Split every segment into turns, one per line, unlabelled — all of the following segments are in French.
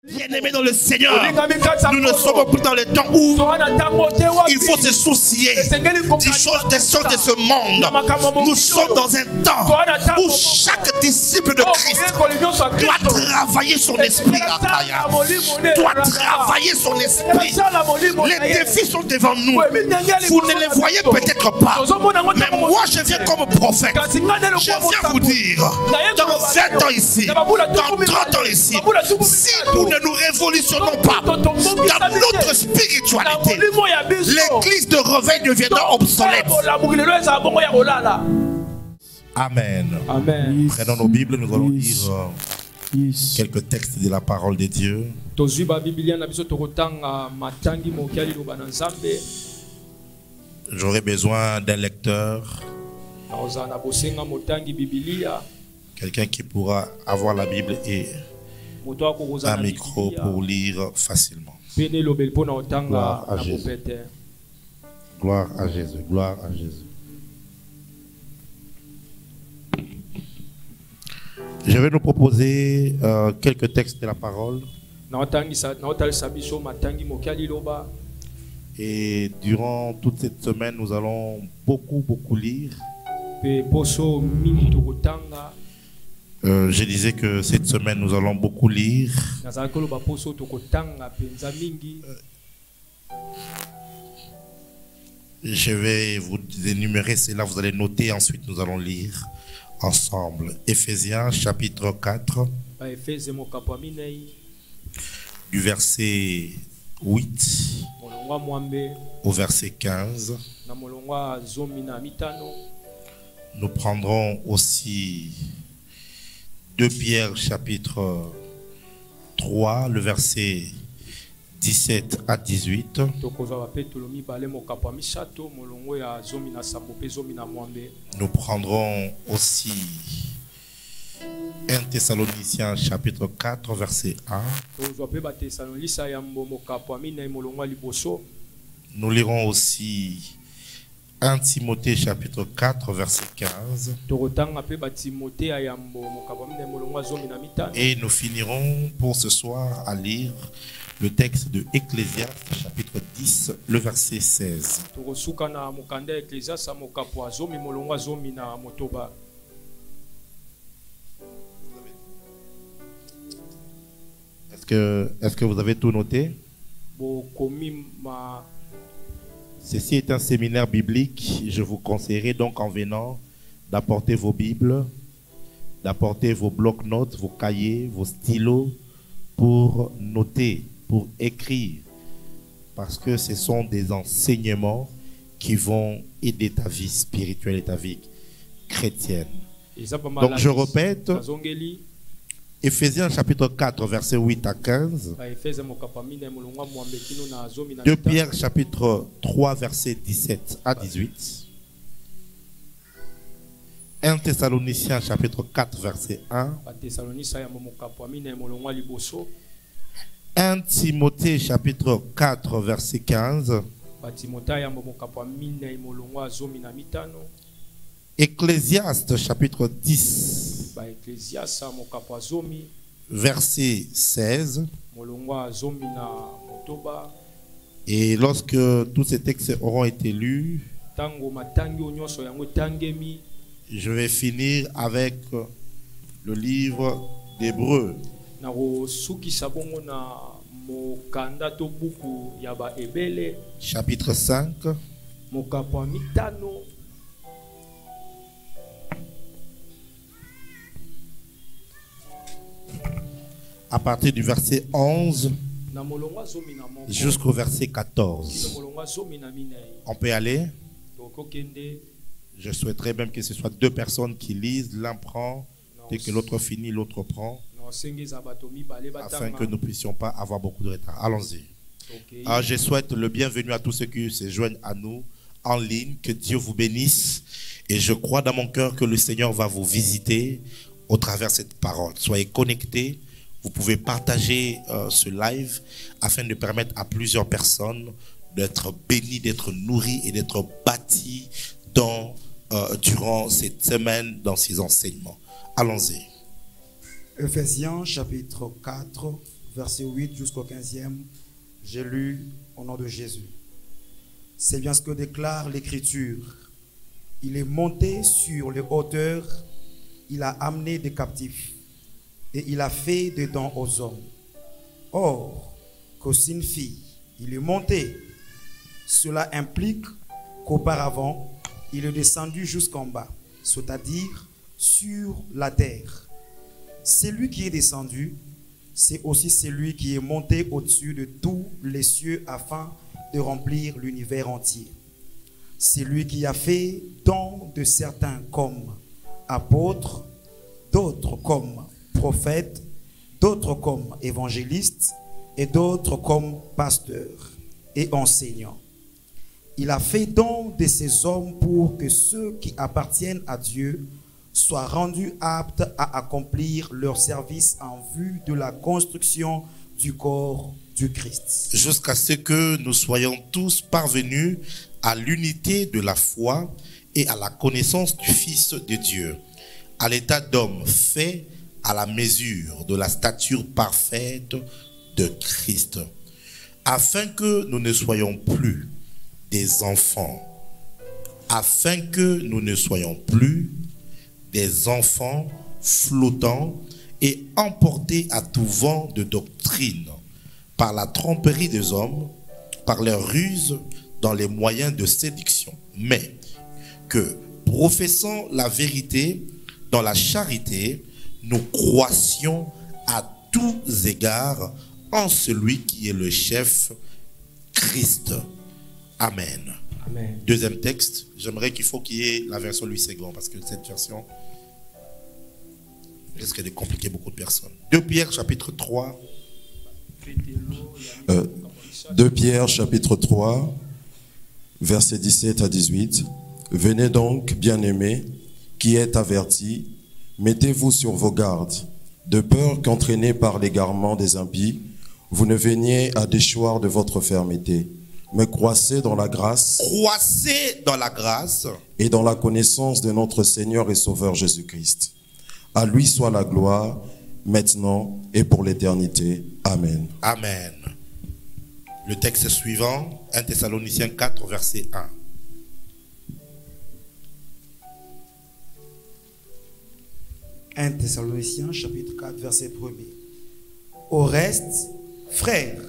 Bien-aimés dans le Seigneur, nous ne sommes plus dans les temps où il faut se soucier des choses de ce monde. Nous sommes dans un temps où chaque disciple de Christ doit travailler son esprit, doit travailler son esprit. Les défis sont devant nous. Vous ne les voyez peut-être pas, mais moi je viens comme prophète. Je viens vous dire, dans 20 ans ici, dans 30 ans ici, si nous ne nous révolutionnons pas dans notre spiritualité, l'église de réveil deviendra obsolète. Amen.
Amen.
Prenons nos Bibles, nous allons lire quelques textes de la parole de Dieu. J'aurais besoin d'un lecteur, quelqu'un qui pourra avoir la Bible et un micro pour lire facilement. Gloire à Jésus. Gloire à Jésus. Gloire à Jésus. Je vais nous proposer quelques textes de la parole. Et durant toute cette semaine, nous allons beaucoup lire. Je disais que cette semaine, nous allons beaucoup lire. Je vais vous énumérer cela, vous allez noter, ensuite nous allons lire ensemble. Éphésiens chapitre 4, du verset 8 au verset 15. Nous prendrons aussi 2 Pierre chapitre 3, le verset 17 à 18. Nous prendrons aussi 1 Thessaloniciens chapitre 4, verset 1. Nous lirons aussi 1 Timothée chapitre 4 verset 15. Et nous finirons pour ce soir à lire le texte de Ecclésiaste chapitre 10, le verset 16. Est-ce que vous avez tout noté? Ceci est un séminaire biblique. Je vous conseillerais donc en venant d'apporter vos Bibles, d'apporter vos blocs-notes, vos cahiers, vos stylos pour noter, pour écrire. Parce que ce sont des enseignements qui vont aider ta vie spirituelle et ta vie chrétienne. Donc je répète, Éphésiens chapitre 4 verset 8 à 15. 2 Pierre chapitre 3 verset 17 à 18. 1 Thessaloniciens chapitre 4 verset 1. 1 Timothée chapitre 4 verset 15. Ecclésiaste chapitre 10 verset 16. Et lorsque tous ces textes auront été lus, je vais finir avec le livre d'Hébreux. Chapitre 5. À partir du verset 11 jusqu'au verset 14. On peut aller? Je souhaiterais même que ce soit 2 personnes qui lisent. L'un prend, dès que l'autre finit, l'autre prend. Afin que nous ne puissions pas avoir beaucoup de retard. Allons-y. Je souhaite le bienvenu à tous ceux qui se joignent à nous en ligne. Que Dieu vous bénisse. Et je crois dans mon cœur que le Seigneur va vous visiter au travers de cette parole. Soyez connectés. Vous pouvez partager ce live afin de permettre à plusieurs personnes d'être bénies, d'être nourries et d'être bâties durant cette semaine dans ces enseignements. Allons-y.
Ephésiens chapitre 4,
verset 8 jusqu'au 15e, j'ai lu au nom de Jésus. C'est bien ce que déclare l'Écriture. Il est monté sur les hauteurs, il a amené des captifs et il a fait des dons aux hommes. Or, que signifie il est monté? Cela implique qu'auparavant, il est descendu jusqu'en bas, c'est-à-dire sur la terre. Celui qui est descendu, c'est aussi celui qui est monté au-dessus de tous les cieux afin de remplir l'univers entier. C'est lui qui a fait don de certains comme apôtres, d'autres comme prophètes, d'autres comme évangélistes et d'autres comme pasteurs et enseignants. Il a fait don de ces hommes pour que ceux qui appartiennent à Dieu soient rendus aptes à accomplir leur service en vue de la construction du corps du Christ.
Jusqu'à ce que nous soyons tous parvenus à l'unité de la foi et à la connaissance du Fils de Dieu, à l'état d'homme fait à la mesure de la stature parfaite de Christ, afin que nous ne soyons plus des enfants, afin que nous ne soyons plus des enfants flottants et emportés à tout vent de doctrine par la tromperie des hommes, par leurs ruses dans les moyens de séduction, mais que, professant la vérité dans la charité, nous croissions à tous égards en celui qui est le chef, Christ. Amen.
Amen.
Deuxième texte, j'aimerais qu'il y ait la version Louis II, parce que cette version risque de compliquer beaucoup de personnes. 2 Pierre chapitre 3.
2 Pierre chapitre 3, versets 17 à 18. Venez donc, bien-aimés, qui êtes avertis, mettez-vous sur vos gardes, de peur qu'entraînés par l'égarement des impies, vous ne veniez à déchoir de votre fermeté, mais croissez dans la grâce.
Croissez dans la grâce.
Et dans la connaissance de notre Seigneur et Sauveur Jésus-Christ. À lui soit la gloire, maintenant et pour l'éternité. Amen.
Amen. Le texte suivant, 1 Thessaloniciens 4, verset 1. «
1 Thessaloniciens chapitre 4, verset 1er. Au reste, frères,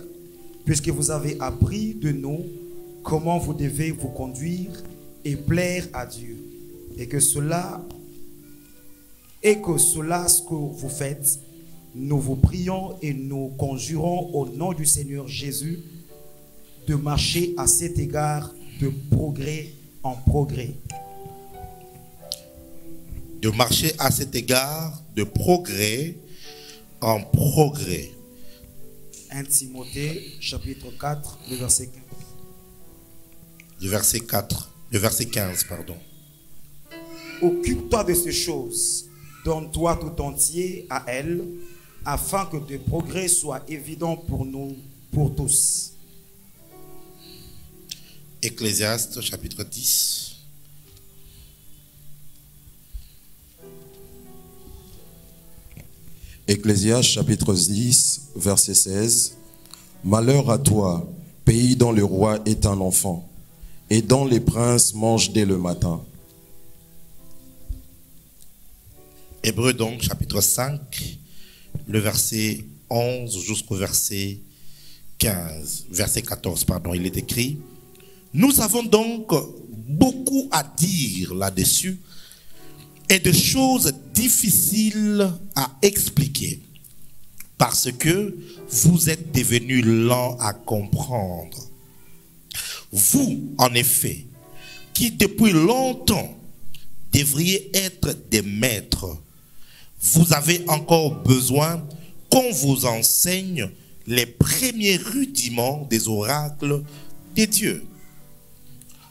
puisque vous avez appris de nous comment vous devez vous conduire et plaire à Dieu, et que cela, ce que vous faites, nous vous prions et nous conjurons au nom du Seigneur Jésus de marcher à cet égard de progrès en progrès. »
De marcher à cet égard de progrès en progrès.
1 Timothée chapitre 4, le verset 15.
Le verset 15, pardon.
Occupe-toi de ces choses, donne-toi tout entier à elles, afin que tes progrès soient évidents pour nous, pour tous.
Ecclésiaste chapitre 10.
Ecclésiaste chapitre 10, verset 16. Malheur à toi, pays dont le roi est un enfant, et dont les princes mangent dès le matin.
Hébreux donc, chapitre 5, le verset 11 jusqu'au verset 15, verset 14, pardon, il est écrit: nous avons donc beaucoup à dire là-dessus, et de choses difficiles à expliquer, parce que vous êtes devenus lents à comprendre. Vous, en effet, qui depuis longtemps devriez être des maîtres, vous avez encore besoin qu'on vous enseigne les premiers rudiments des oracles de Dieu.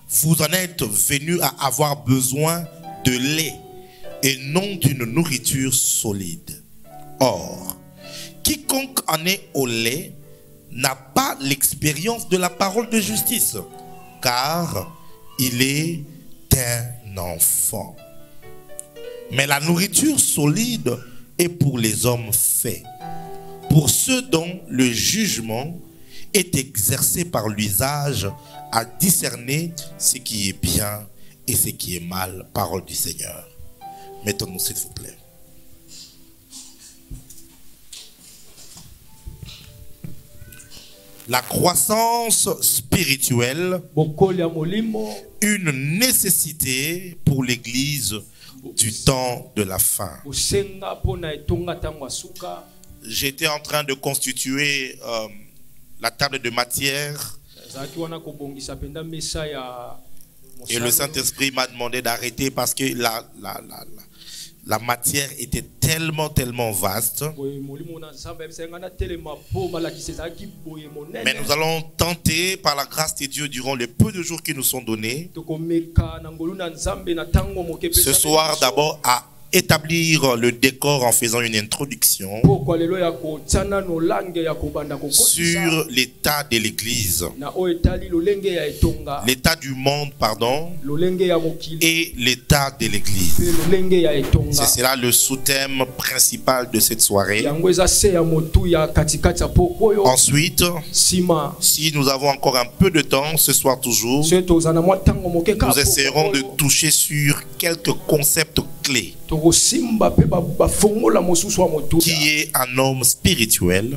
Vous en êtes venus à avoir besoin de lait et non d'une nourriture solide. Or, quiconque en est au lait n'a pas l'expérience de la parole de justice, car il est un enfant. Mais la nourriture solide est pour les hommes faits, pour ceux dont le jugement est exercé par l'usage à discerner ce qui est bien et ce qui est mal. Parole du Seigneur. Mettons-nous s'il vous plaît. La croissance spirituelle, une nécessité pour l'Église du temps de la fin. J'étais en train de constituer la table de matière et le Saint-Esprit m'a demandé d'arrêter parce que la matière était tellement vaste. Mais nous allons tenter, par la grâce de Dieu, durant les peu de jours qui nous sont donnés, ce soir d'abord à établir le décor en faisant une introduction sur l'état de l'Église, l'état du monde, pardon, et l'état de l'Église. Ce sera le sous-thème principal de cette soirée. Ensuite, si nous avons encore un peu de temps, ce soir toujours, nous essaierons de toucher sur quelques concepts clés. Qui est un homme spirituel.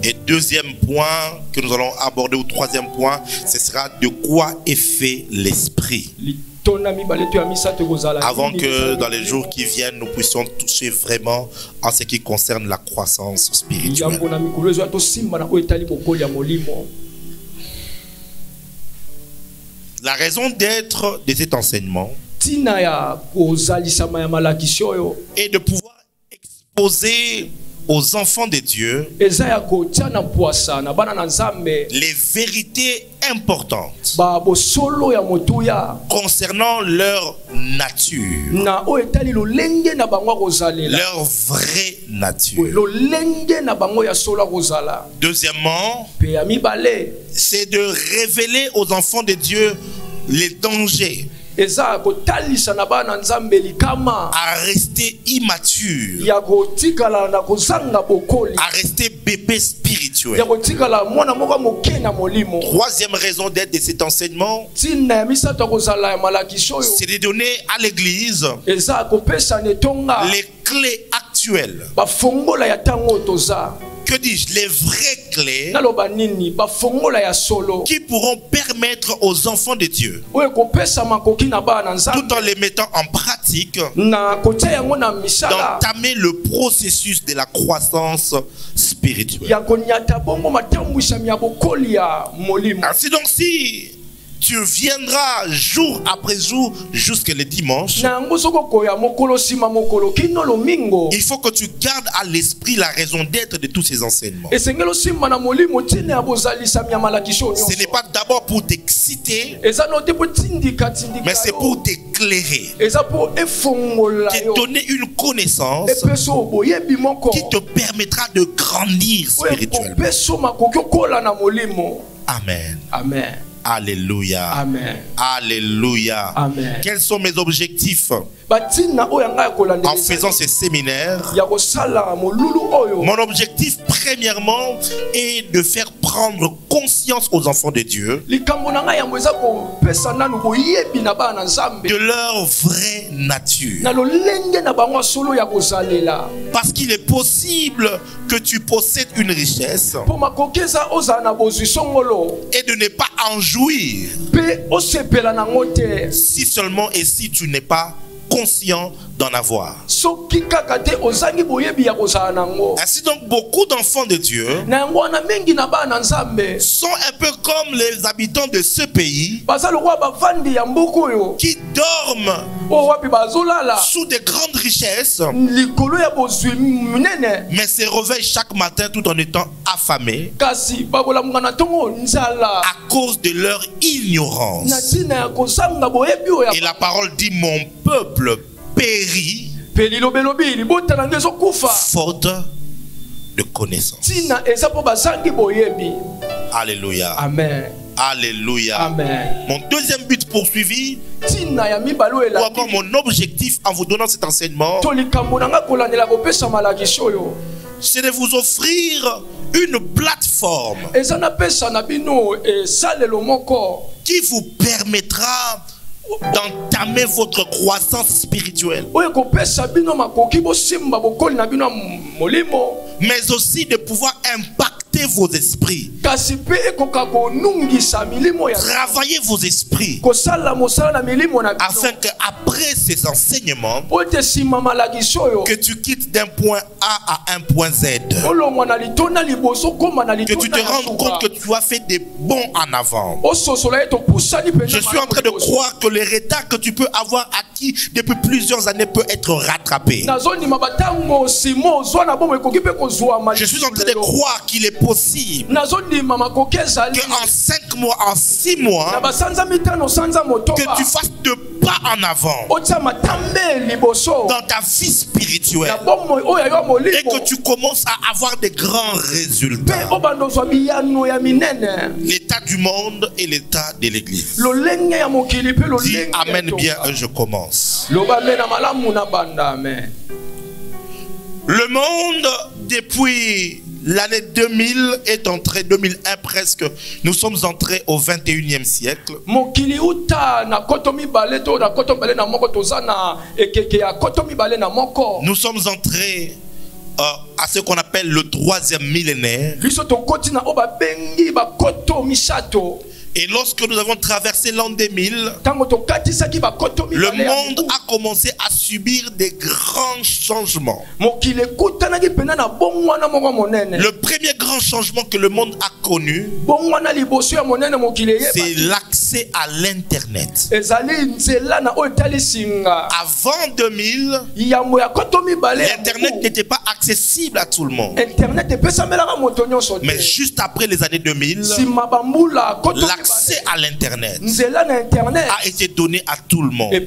Et deuxième point que nous allons aborder, ou troisième point, ce sera de quoi est fait l'esprit. Avant que dans les jours qui viennent, nous puissions toucher vraiment en ce qui concerne la croissance spirituelle. La raison d'être de cet enseignement et de pouvoir exposer aux enfants de Dieu les vérités importantes concernant leur nature, leur vraie nature. Deuxièmement, c'est de révéler aux enfants de Dieu les dangers à rester immature, à rester bébé spirituel. Troisième raison d'être de cet enseignement, c'est de donner à l'Église les clés actuelles. Que dis-je? Les vraies clés qui pourront permettre aux enfants de Dieu, tout en les mettant en pratique, d'entamer le processus de la croissance spirituelle. Ainsi donc, si tu viendras jour après jour jusqu'à le dimanche, il faut que tu gardes à l'esprit la raison d'être de tous ces enseignements. Ce n'est pas d'abord pour t'exciter, mais c'est pour t'éclairer, te donner une connaissance qui te permettra de grandir spirituellement. Amen.
Amen.
Alléluia.
Amen.
Alléluia.
Amen.
Quels sont mes objectifs en faisant ces séminaires? Mon objectif premièrement est de faire prendre conscience aux enfants de Dieu de leur vraie nature. Parce qu'il est possible que tu possèdes une richesse et de ne pas en jouir si seulement et si tu n'es pas conscient d'en avoir. Ainsi donc, beaucoup d'enfants de Dieu sont un peu comme les habitants de ce pays qui dorment sous de grandes richesses, mais se réveillent chaque matin tout en étant affamés à cause de leur ignorance. Et la parole dit: mon peuple périt faute de connaissance. Alléluia.
Amen.
Alléluia.
Amen.
Mon deuxième but poursuivi, ou encore mon objectif en vous donnant cet enseignement, c'est de vous offrir une plateforme qui vous permettra d'entamer votre croissance spirituelle, mais aussi de pouvoir impacter vos esprits, travailler vos esprits, afin qu'après ces enseignements, que tu quittes d'un point A à un point Z, que tu te rendes compte que tu as fait des bons en avant. Je suis en train de croire que le retard que tu peux avoir acquis depuis plusieurs années peut être rattrapé. Je suis en train de croire qu'il est possible qu'en 5 mois, en 6 mois, que tu fasses de pas en avant dans ta vie spirituelle et que tu commences à avoir des grands résultats. L'état du monde et l'état de l'église. Dis amen bien, je commence. Le monde depuis l'année 2000 est entré, 2001 presque, nous sommes entrés au 21e siècle. Nous sommes entrés à ce qu'on appelle le 3e millénaire. Et lorsque nous avons traversé l'an 2000, le monde a commencé à subir des grands changements. Le premier grand changement que le monde a connu, c'est l'accès à l'Internet. Avant 2000, l'Internet n'était pas accessible à tout le monde. Mais juste après les années 2000, l'accès à l'Internet a été donné à tout le monde. Et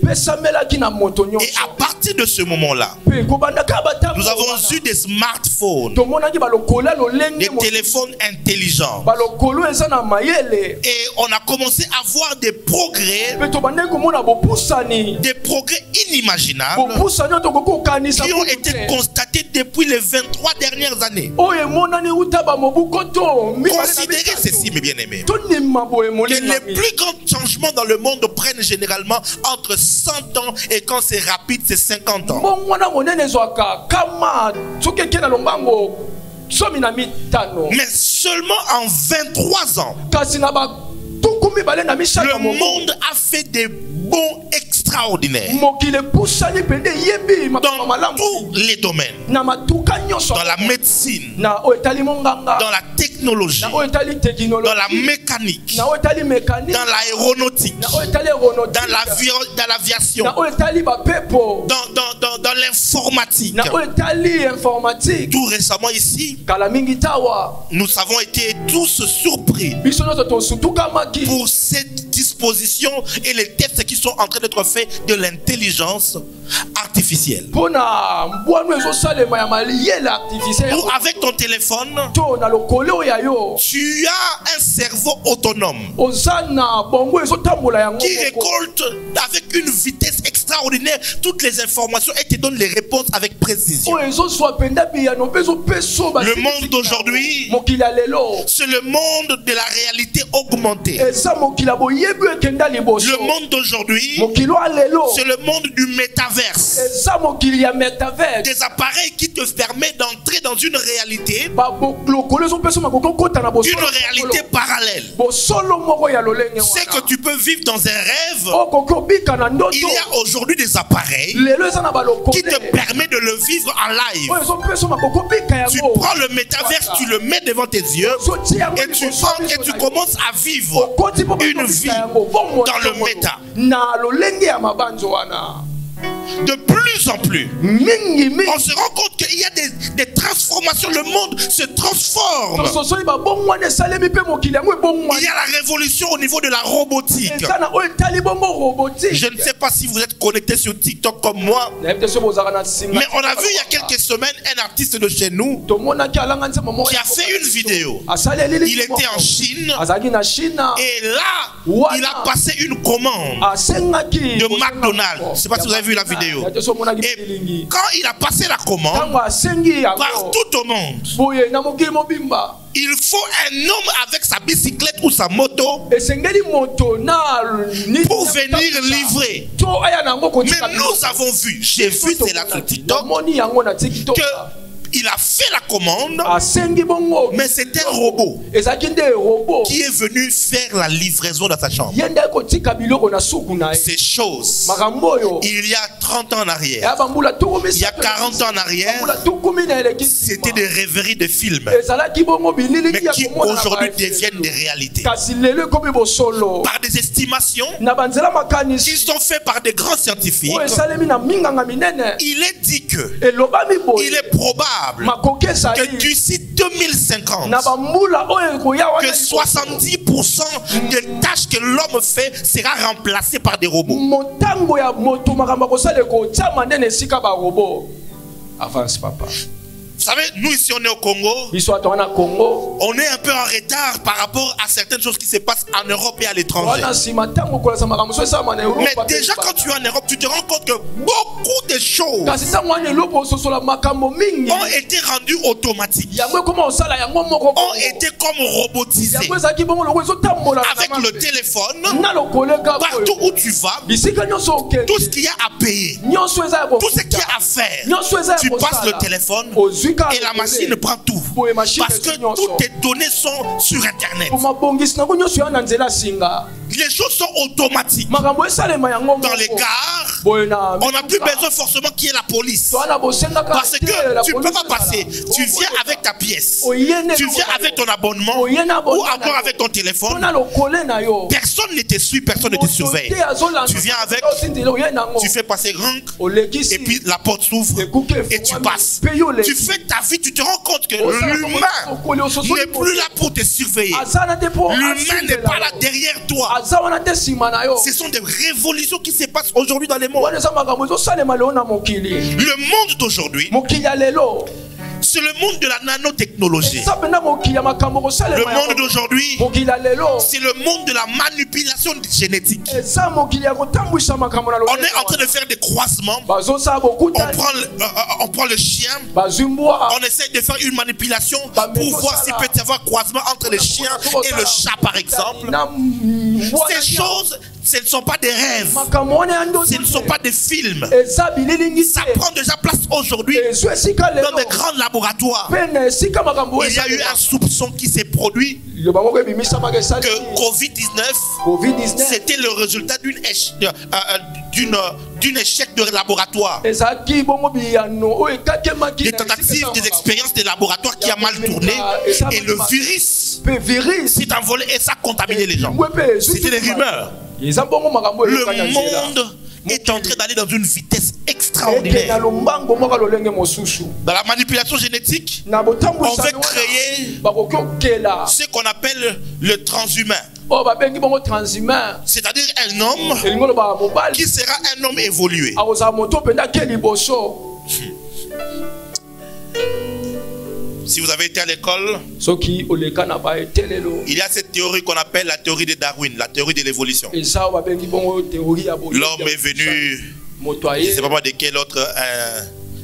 à partir de ce moment-là, nous avons eu des smartphones, des téléphones intelligents. Et on a commencé à voir des progrès inimaginables qui ont été constatés depuis les 23 dernières années. Considérez ceci, mes bien-aimés, que les plus grands changements dans le monde prennent généralement entre 100 ans et quand c'est rapide, c'est 50 ans. Mais seulement en 23 ans, le monde a fait des bons extraordinaires dans tous les domaines, dans la médecine, dans la technologie, dans la mécanique, dans l'aéronautique, dans l'aviation, dans l'informatique. Tout récemment ici, nous avons été tous surpris pour cette disposition et les tests qui sont en train d'être faits de l'intelligence artificielle. Ou avec ton téléphone, tu as un cerveau autonome qui récolte avec une vitesse extraordinaire toutes les informations et te donne les réponses avec précision. Le monde d'aujourd'hui, c'est le monde de la réalité augmentée. Le monde d'aujourd'hui, c'est le monde du métaverse. Des appareils qui te permettent d'entrer dans une réalité parallèle. C'est que tu peux vivre dans un rêve. Il y a aujourd'hui des appareils qui te permettent de le vivre en live. Tu prends le métaverse, tu le mets devant tes yeux et tu entres et tu commences à vivre une vie dans le méta. De plus plus en plus, on se rend compte qu'il y a des transformations. Le monde se transforme. Il y a la révolution au niveau de la robotique. Je ne sais pas si vous êtes connectés sur TikTok comme moi, mais on a vu il y a quelques semaines un artiste de chez nous qui a fait une vidéo. Il était en Chine et là, il a passé une commande de McDonald's. Je ne sais pas si vous avez vu la vidéo. Et quand il a passé la commande, partout au monde, il faut un homme avec sa bicyclette ou sa moto pour venir livrer. Mais nous avons vu, j'ai vu cela sur TikTok, que il a fait la commande, mais c'était un robot qui est venu faire la livraison dans sa chambre. Ces choses, il y a 30 ans en arrière, il y a 40 ans en arrière, c'était des rêveries de films, mais qui aujourd'hui deviennent des réalités. Par des estimations qui sont faites par des grands scientifiques, il est dit que il est probable que d'ici 2050, que 70% des tâches que l'homme fait sera remplacées par des robots.
Avance, papa.
Vous savez, nous ici on est au Congo, on est un peu en retard par rapport à certaines choses qui se passent en Europe et à l'étranger. Mais déjà quand tu es en Europe, tu te rends compte que beaucoup de choses ont été rendues automatiques, ont été comme robotisées. Avec le téléphone, partout où tu vas, tout ce qu'il y a à payer, tout ce qu'il y a à faire, tu passes le téléphone et la machine prend tout. Parce que toutes tes données sont sur Internet. Les choses sont automatiques. Dans les gares, on n'a plus besoin forcément qu'il y ait la police. Parce que tu ne peux pas passer. Tu viens avec ta pièce. Tu viens avec ton abonnement ou encore avec ton téléphone. Personne ne te suit, personne ne te surveille. Tu viens avec, tu fais passer rank et puis la porte s'ouvre et tu passes. Tu fais ta vie, tu te rends compte que l'humain n'est plus là pour te surveiller. L'humain n'est pas là derrière toi. Ce sont des révolutions qui se passent aujourd'hui dans le monde. Le monde d'aujourd'hui, c'est le monde de la nanotechnologie. Le monde d'aujourd'hui, c'est le monde de la manipulation génétique. On est en train de faire des croisements. On prend le chien, on essaie de faire une manipulation pour voir s'il peut y avoir croisement entre le chien et le chat par exemple. Ces choses, ce ne sont pas des rêves, ce ne sont pas des films. Ça prend déjà place aujourd'hui dans des grands laboratoires. Il y a eu un soupçon qui s'est produit que Covid-19 c'était le résultat d'une échec de laboratoire. Des tentatives, des expériences de laboratoire qui a mal tourné et le virus s'est envolé et ça a contaminé les gens. C'était des rumeurs. Le monde est en train d'aller dans une vitesse extraordinaire. Dans la manipulation génétique, on veut créer ce qu'on appelle le transhumain. C'est-à-dire un homme qui sera un homme évolué. Si vous avez été à l'école, il y a cette théorie qu'on appelle la théorie de Darwin, la théorie de l'évolution. L'homme est venu, je ne sais pas moi de quel autre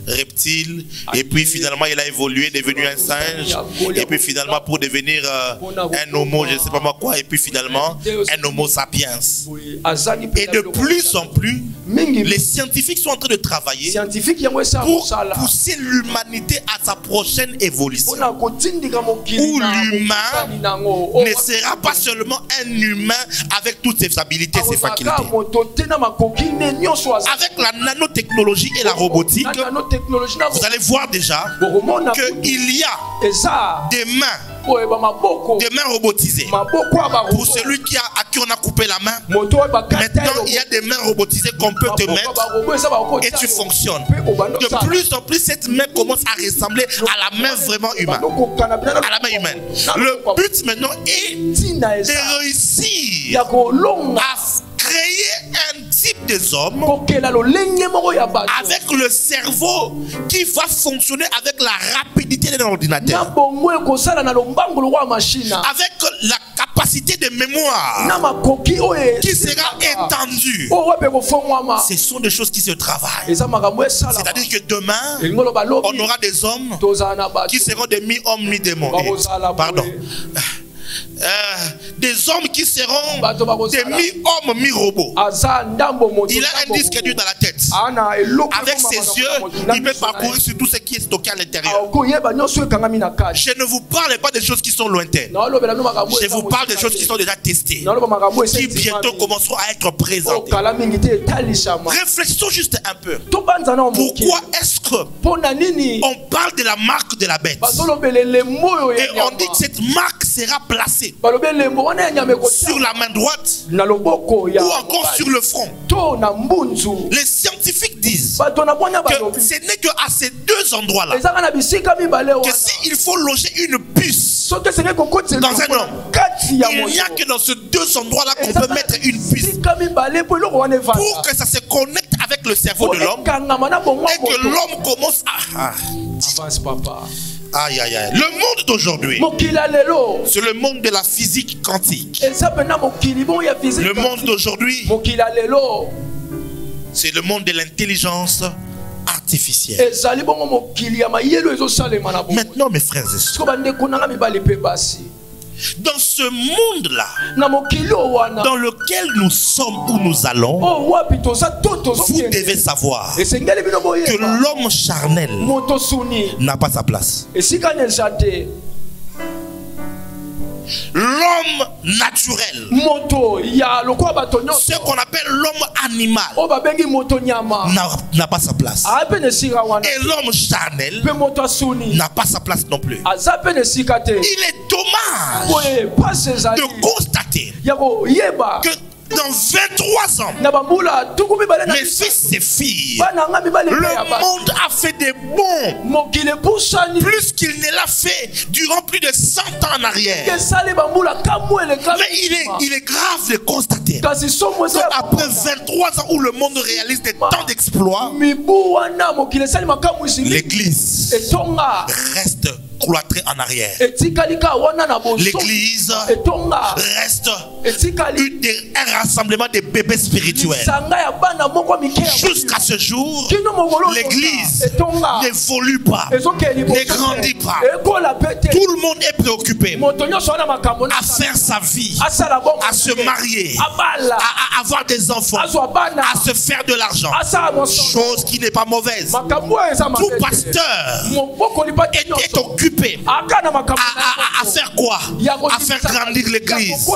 reptile, et puis finalement il a évolué, devenu un singe, et puis finalement pour devenir un homo, je ne sais pas moi quoi, et puis finalement un homo sapiens. Et de plus en plus, les scientifiques sont en train de travailler pour pousser l'humanité à sa prochaine évolution, où l'humain ne sera pas seulement un humain avec toutes ses habilités, ses facultés. Avec la nanotechnologie et la robotique, vous allez voir déjà qu'il y a des mains Des mains robotisées. Pour celui à qui on a coupé la main, maintenant il y a des mains robotisées qu'on peut te mettre et tu fonctionnes. De plus en plus, cette main commence à ressembler à la main vraiment humaine. À la main humaine. Le but maintenant est de réussir à créer un type des hommes avec le cerveau qui va fonctionner avec la rapidité d'un ordinateur, avec la capacité de mémoire qui sera étendue. Ce sont des choses qui se travaillent. C'est-à-dire que demain, on aura des hommes qui seront des mi-hommes, mi-démons. Pardon. Des hommes qui seront des mi-hommes, mi-robots. Il a un disque dur dans la tête. Avec ses yeux, il peut parcourir sur tout ce qui est stocké à l'intérieur. Je ne vous parle pas des choses qui sont lointaines. Je vous parle des choses qui sont déjà testées, qui bientôt commenceront à être présentées. Réfléchissons juste un peu. Pourquoi est-ce qu'on parle de la marque de la bête et on dit que cette marque sera placée sur la main droite ou encore sur le front? Les scientifiques disent que ce n'est qu'à ces deux endroits-là que s'il faut loger une puce dans un homme, il n'y a que dans ces deux endroits-là qu'on peut mettre une puce pour que ça se connecte avec le cerveau de l'homme et que l'homme commence à...
Avance, papa.
Aïe, aïe, aïe. Le monde d'aujourd'hui, c'est le monde de la physique quantique. Le monde d'aujourd'hui, c'est le monde de l'intelligence artificielle. Maintenant, mes frères et sœurs, dans ce monde-là, dans lequel nous sommes où nous allons, vous devez savoir que l'homme charnel n'a pas sa place. L'homme naturel, ce qu'on appelle l'homme animal, n'a pas sa place. Et l'homme charnel n'a pas sa place non plus. Il est dommage de constater que dans 23 ans, mes fils et filles, le monde a fait des bons plus qu'il ne l'a fait durant plus de 100 ans en arrière. Mais il est grave de constater qu'après 23 ans où le monde réalise des temps d'exploits, l'Église reste cloîtrée en arrière. L'Église reste un rassemblement de bébés spirituels. Jusqu'à ce jour, l'Église n'évolue pas, ne grandit pas. Tout le monde est préoccupé à faire sa vie, à se marier, à avoir des enfants, à se faire de l'argent. Chose qui n'est pas mauvaise. Tout pasteur est occupé à faire quoi? À faire grandir l'Église,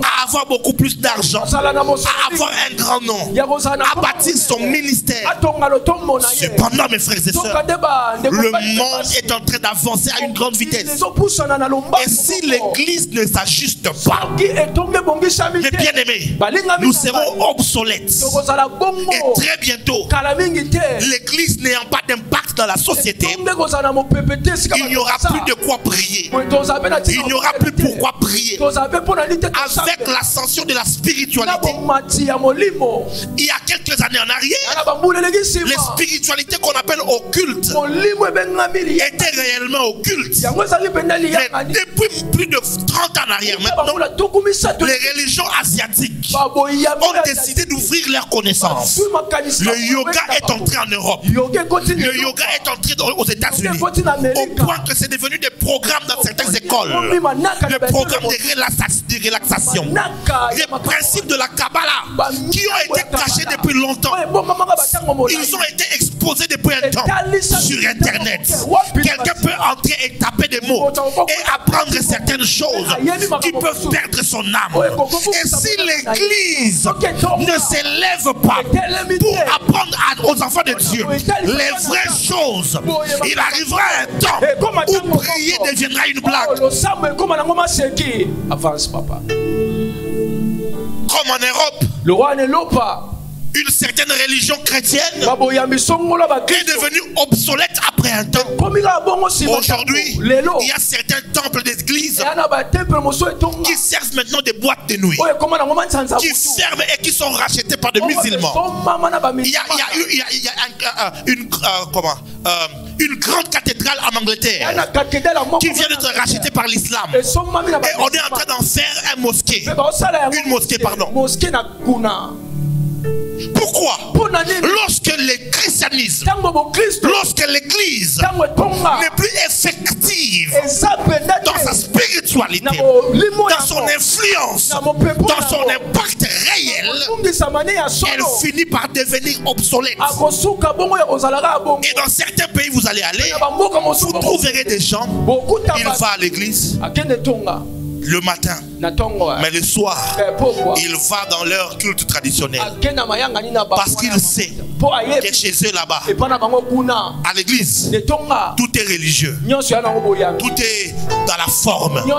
à avoir beaucoup plus d'argent, à avoir un grand nom, à bâtir son ministère. Cependant, mes frères et sœurs, le monde est en train d'avancer à une grande vitesse. Et si l'Église ne s'ajuste pas, mes bien-aimés, nous serons obsolètes. Et très bientôt, l'Église n'ayant pas d'impact dans la société, il n'y aura plus de quoi prier. Il n'y aura plus pourquoi prier. Avec l'ascension de la spiritualité, il y a quelques années en arrière, les spiritualités qu'on appelle occultes étaient réellement occultes. Mais depuis plus de 30 ans en arrière maintenant, les religions asiatiques ont décidé d'ouvrir leurs connaissances. Le yoga est entré en Europe. Le yoga est entré aux États-Unis. Au point que c'est devenu des programmes dans certaines écoles. Des programmes de relaxation. Des principes de la Kabbalah qui ont été cachés depuis longtemps. Ils ont été exposés depuis un temps sur Internet. Quelqu'un peut entrer et taper des mots et apprendre certaines choses qui peuvent perdre son âme. Et si l'Église ne s'élève pas pour apprendre aux enfants de Dieu les vraies choses, il arrivera un temps où prier deviendra une blague.
Avance, papa.
Comme en Europe,
Le roi ne l'a pas.
une certaine religion chrétienne est devenue obsolète après un temps. Aujourd'hui, il y a certains temples d'église qui servent maintenant des boîtes de nuit, qui ferment et qui sont rachetés par des musulmans. Il y a une grande cathédrale en Angleterre qui vient d'être rachetée par l'islam. Et on est en train d'en faire une mosquée, pardon. Pourquoi? Lorsque le christianisme, lorsque l'église n'est plus effective dans sa spiritualité, dans son influence, dans son impact réel, elle finit par devenir obsolète. Et dans certains pays vous allez aller, vous trouverez des gens, ils vont à l'église le matin, mais le soir, il va dans leur culte traditionnel. Parce qu'il sait que chez eux là-bas, à l'église, tout est religieux. Tout est dans la forme. Mais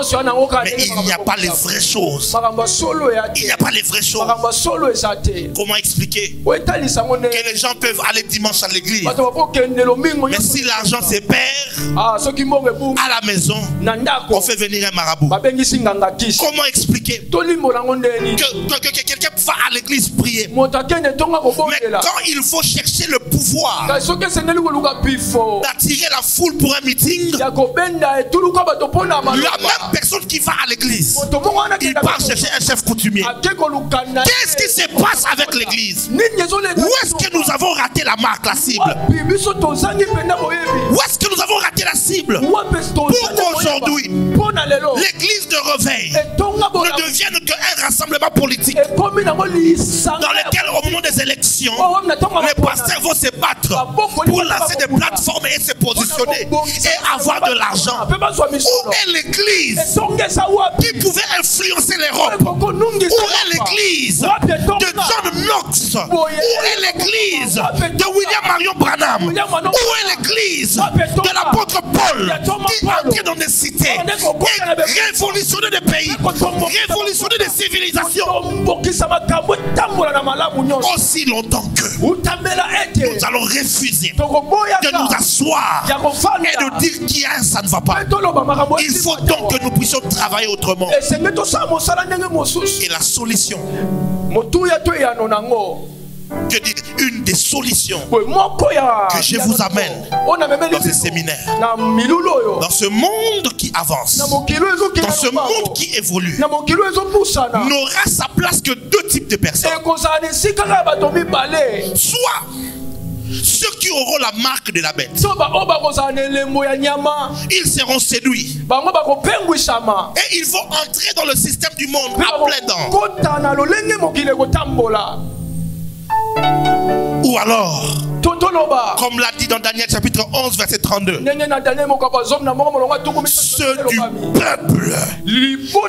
il n'y a pas les vraies choses. Il n'y a pas les vraies choses. Comment expliquer que les gens peuvent aller dimanche à l'église, mais si l'argent se perd à la maison, on fait venir un marabout? Comment expliquer que quelqu'un va à l'église prier, mais quand il faut chercher le pouvoir d'attirer la foule pour un meeting, la même personne qui va à l'église, il part chercher un chef coutumier. Qu'est-ce qui se passe avec l'église? Où est-ce que nous avons raté la marque, la cible? Où est-ce que nous avons raté la cible? Pour qu'aujourd'hui l'église de réveil ne devienne qu'un rassemblement politique dans lequel au moment des élections les pasteurs vont se battre pour lancer des plateformes et se positionner et avoir de l'argent. Où est l'église qui pouvait influencer l'Europe? Où est l'église de John Knox? Où est l'église de William Marion Branham? Où est l'église de l'apôtre Paul qui entrait dans des cités et révolutionner des pays, révolutionner des civilisations? Aussi longtemps que nous allons refuser de nous asseoir et de dire qu'il y a un ça ne va pas, il faut donc que nous puissions travailler autrement. Et la solution, je dis une des solutions que je vous amène dans ce séminaire, dans ce monde qui avance, dans ce monde qui évolue, n'aura sa place que deux types de personnes. Soit ceux qui auront la marque de la bête, ils seront séduits et ils vont entrer dans le système du monde à plein dents. Ou alors, comme l'a dit dans Daniel chapitre 11 verset 32, ceux du peuple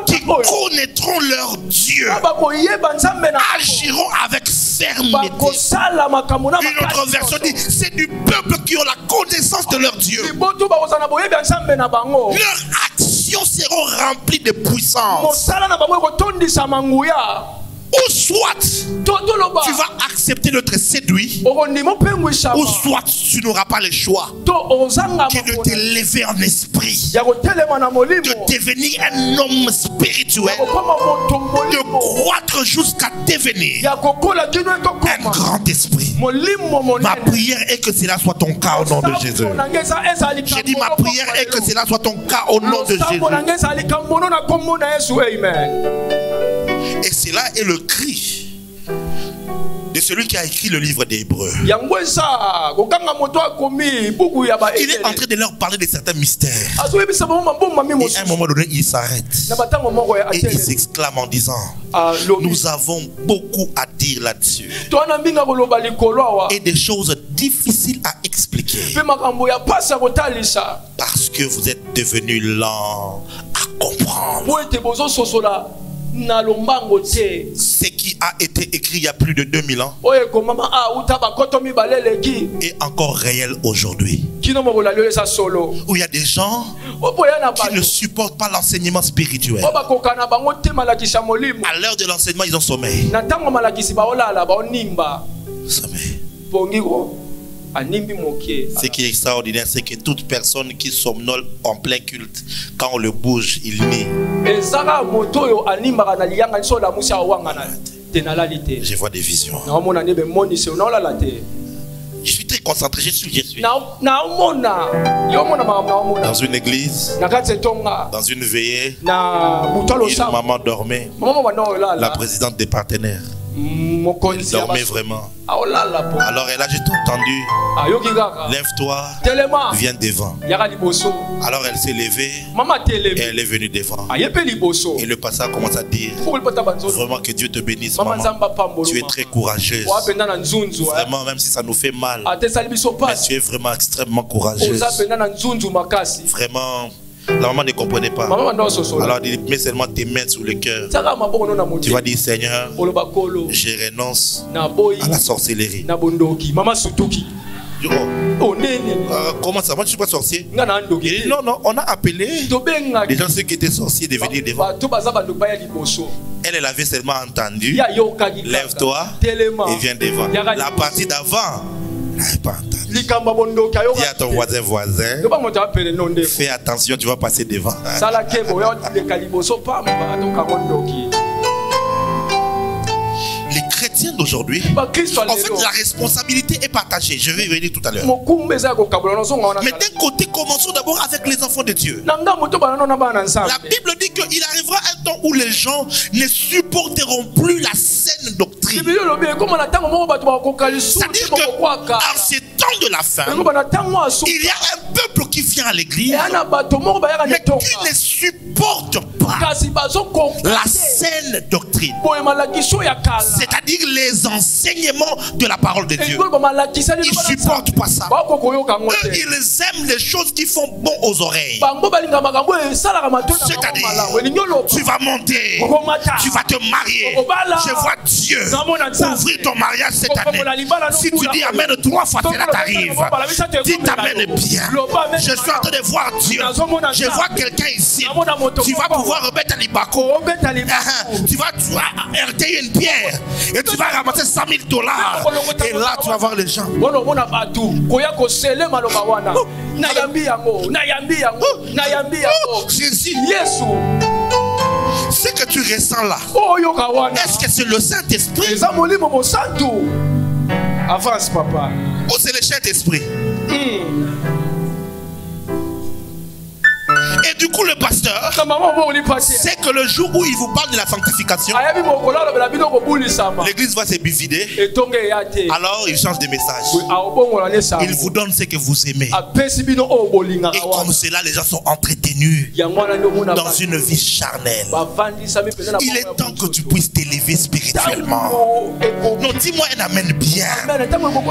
qui connaîtront leur Dieu agiront avec fermeté. Une autre version dit, c'est du peuple qui ont la connaissance de leur Dieu. Leurs actions seront remplies de puissance. Ou soit tu vas accepter d'être séduit, ou soit tu n'auras pas le choix que de t'élever en esprit, de devenir un homme spirituel, de croître jusqu'à devenir un grand esprit. Ma prière est que cela soit ton cas au nom de Jésus. J'ai dit ma prière est que cela soit ton cas au nom de Jésus. Et cela est le cri de celui qui a écrit le livre des Hébreux. Il est en train de leur parler de certains mystères. Et à un moment donné, il s'arrête. Et il s'exclame en disant, nous avons beaucoup à dire là-dessus. Et des choses difficiles à expliquer. Parce que vous êtes devenus lents à comprendre. ce qui a été écrit il y a plus de 2000 ans est encore réel aujourd'hui. Où il y a des gens qui ne supportent pas l'enseignement spirituel. À l'heure de l'enseignement, ils ont sommeil. Sommeil. Ce qui est extraordinaire, c'est que toute personne qui somnole en plein culte, quand on le bouge, il nie. Je vois des visions. Je suis très concentré, je suis. Dans une église, dans une veillée, une maman dormait, la présidente des partenaires. Elle dormait vraiment. Alors elle a juste entendu, lève-toi, viens devant. Alors elle s'est levée et elle est venue devant. Et le pasteur commence à dire, vraiment que Dieu te bénisse, maman. Tu es très courageuse. Vraiment, même si ça nous fait mal, mais tu es vraiment extrêmement courageuse. Vraiment. La maman ne comprenait pas. Alors elle dit, mets seulement tes mains sur le cœur. Tu vas dire, Seigneur, je renonce à la sorcellerie. Comment ça? Moi je ne suis pas sorcier. Il dit, non, non, on a appelé les gens ceux qui étaient sorciers de venir devant. Elle avait seulement entendu, lève-toi et viens devant. La partie d'avant, elle n'avait pas entendu. Dis à ton voisin, fais attention, tu vas passer devant. Les chrétiens d'aujourd'hui, en fait, la responsabilité est partagée. Je vais y venir tout à l'heure. Mais d'un côté, commençons d'abord avec les enfants de Dieu. La Bible dit qu'il arrivera un temps où les gens ne supporteront plus la saine doctrine. C'est-à-dire qu'en ces temps de la fin, il y a un peuple qui vient à l'église, mais qui ne supporte pas la saine doctrine. C'est-à-dire les enseignements de la parole de Dieu. Ils ne supportent pas ça. Eux, ils aiment les choses qui font bon aux oreilles. C'est-à-dire, tu vas monter, tu vas te marier. Je vois Dieu ouvrir ton mariage cette année. Si tu dis Amen 3 fois, cela t'arrive. Dis Amen bien. Je suis en train de voir Dieu. Je vois quelqu'un ici. Tu vas pouvoir remettre à l'ibako. Tu vas heurter une pierre. Et tu vas ramasser $100 000. Et là, tu vas voir les gens. Jésus, ce que tu ressens là, est-ce que c'est le Saint-Esprit?
Avance, papa.
Ou c'est le Saint-Esprit? Et du coup, le pasteur sait que le jour où il vous parle de la sanctification, l'église va se vider. Alors il change de message. Il vous donne ce que vous aimez. Et comme cela, les gens sont entretenus dans une vie charnelle. Il est temps que tu puisses t'élever spirituellement. Non, dis-moi un amen bien.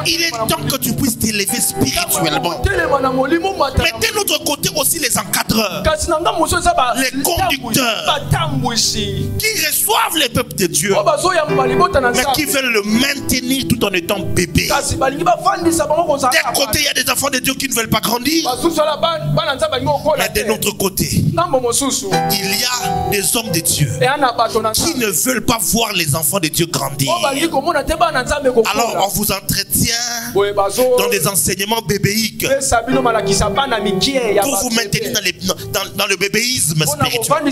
Il est temps que tu puisses t'élever spirituellement. Mais de l'autre côté aussi, les encadreurs, les conducteurs qui reçoivent les peuples de Dieu, mais qui veulent le maintenir tout en étant bébé. D'un côté, il y a des enfants de Dieu qui ne veulent pas grandir. Mais de l'autre côté, il y a des hommes de Dieu qui ne veulent pas voir les enfants de Dieu grandir. Alors on vous entretient dans des enseignements bébéiques pour vous maintenir dans le bébéisme spirituel.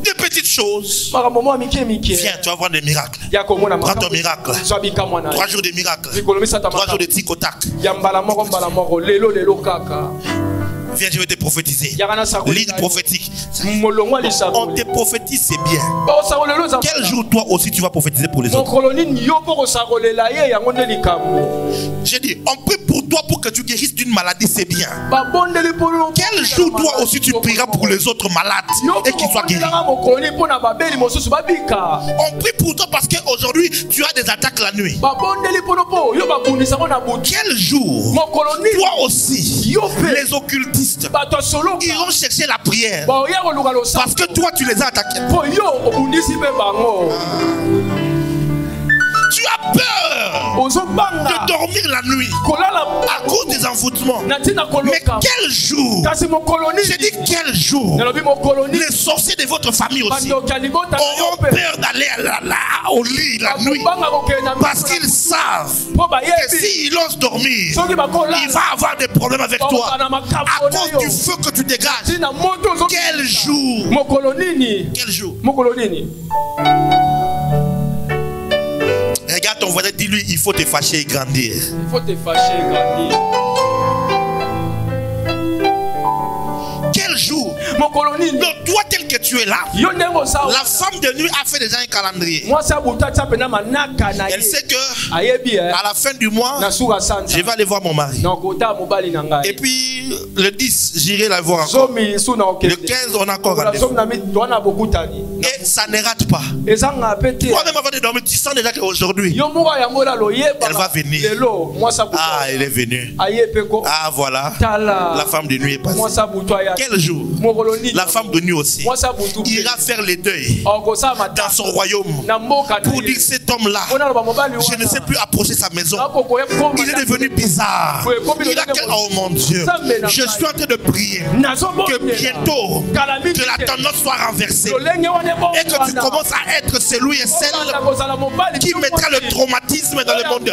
Des petites choses. Viens, tu vas voir des miracles. Prends ton miracle. 3 jours de miracles. 3 jours de tic-au-tac. Viens, je vais te prophétiser. Ligne prophétique. On te prophétise, c'est bien. Quel jour toi aussi tu vas prophétiser pour les autres? J'ai dit, on prie pour toi pour que tu guérisses d'une maladie, c'est bien. Quel jour toi aussi tu prieras pour les autres malades et qu'ils soient guéris? On prie pour toi parce qu'aujourd'hui tu as des attaques la nuit. Quel jour toi aussi les occultistes solotistes iront chercher la prière parce que toi tu les as attaqués. Tu as peur de dormir la nuit à cause des envoûtements. Mais quel jour, j'ai dit quel jour, les sorciers de votre famille aussi auront peur d'aller au lit la nuit parce qu'ils savent que s'ils osent dormir, il va avoir des problèmes avec toi à cause du feu que tu dégages. Quel jour, quel jour. Regarde ton voisin, dis-lui, il faut te fâcher et grandir.
Il faut te fâcher et grandir.
Quel jour? Donc toi tel que tu es là, la femme de nuit a fait déjà un calendrier. Elle sait que à la fin du mois, je vais aller voir mon mari. Et puis le 10, j'irai la voir encore. Le 15, on a encore rendez-vous. Et ça ne rate pas. Toi-même avant de dormir, tu sens déjà qu'aujourd'hui, elle va venir. Ah, elle est venue. Ah, voilà. La femme de nuit est passée. Quel jour? La femme de nuit aussi ira faire les deuils dans son royaume pour dire cet homme-là, je ne sais plus approcher sa maison. Il est devenu bizarre. Il a quel... Oh mon Dieu, je suis en train de prier que bientôt que la tendance soit renversée et que tu commences à être celui et celle qui mettra le traumatisme dans le monde.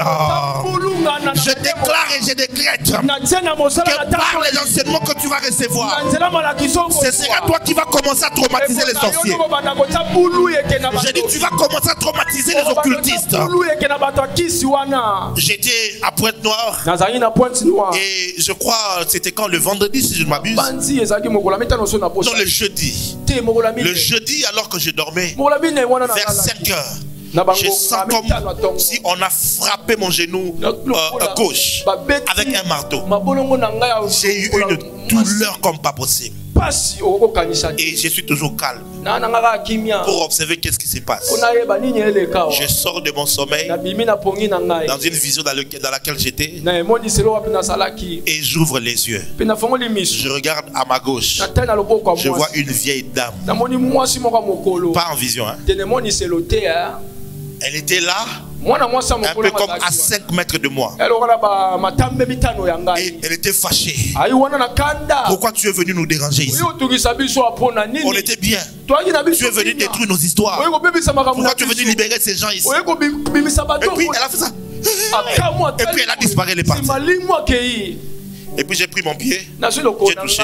Je déclare et je décrète que par les enseignements que tu vas recevoir, ce sera toi qui vas commencer à traumatiser les sorciers. J'ai dit tu vas commencer à traumatiser les occultistes. J'étais à Pointe-Noire et je crois c'était quand, le vendredi si je ne m'abuse. Non, le jeudi. Le jeudi alors que je dormais vers 5 heures. Je sens comme si on a frappé mon genou gauche avec un marteau. J'ai eu une douleur comme pas possible. Et je suis toujours calme pour observer qu'est-ce qui se passe. Je sors de mon sommeil dans une vision dans laquelle j'étais et j'ouvre les yeux. Je regarde à ma gauche. Je vois une vieille dame. Pas en vision, hein. Elle était là, un peu comme à 5 mètres de moi. Et elle était fâchée. Pourquoi tu es venu nous déranger ici? On était bien. Tu es venu détruire nos histoires. Pourquoi tu es venu libérer ces gens ici? Et puis elle a fait ça. Et puis elle a disparu, elle est partie. Et puis j'ai pris mon pied, j'ai touché,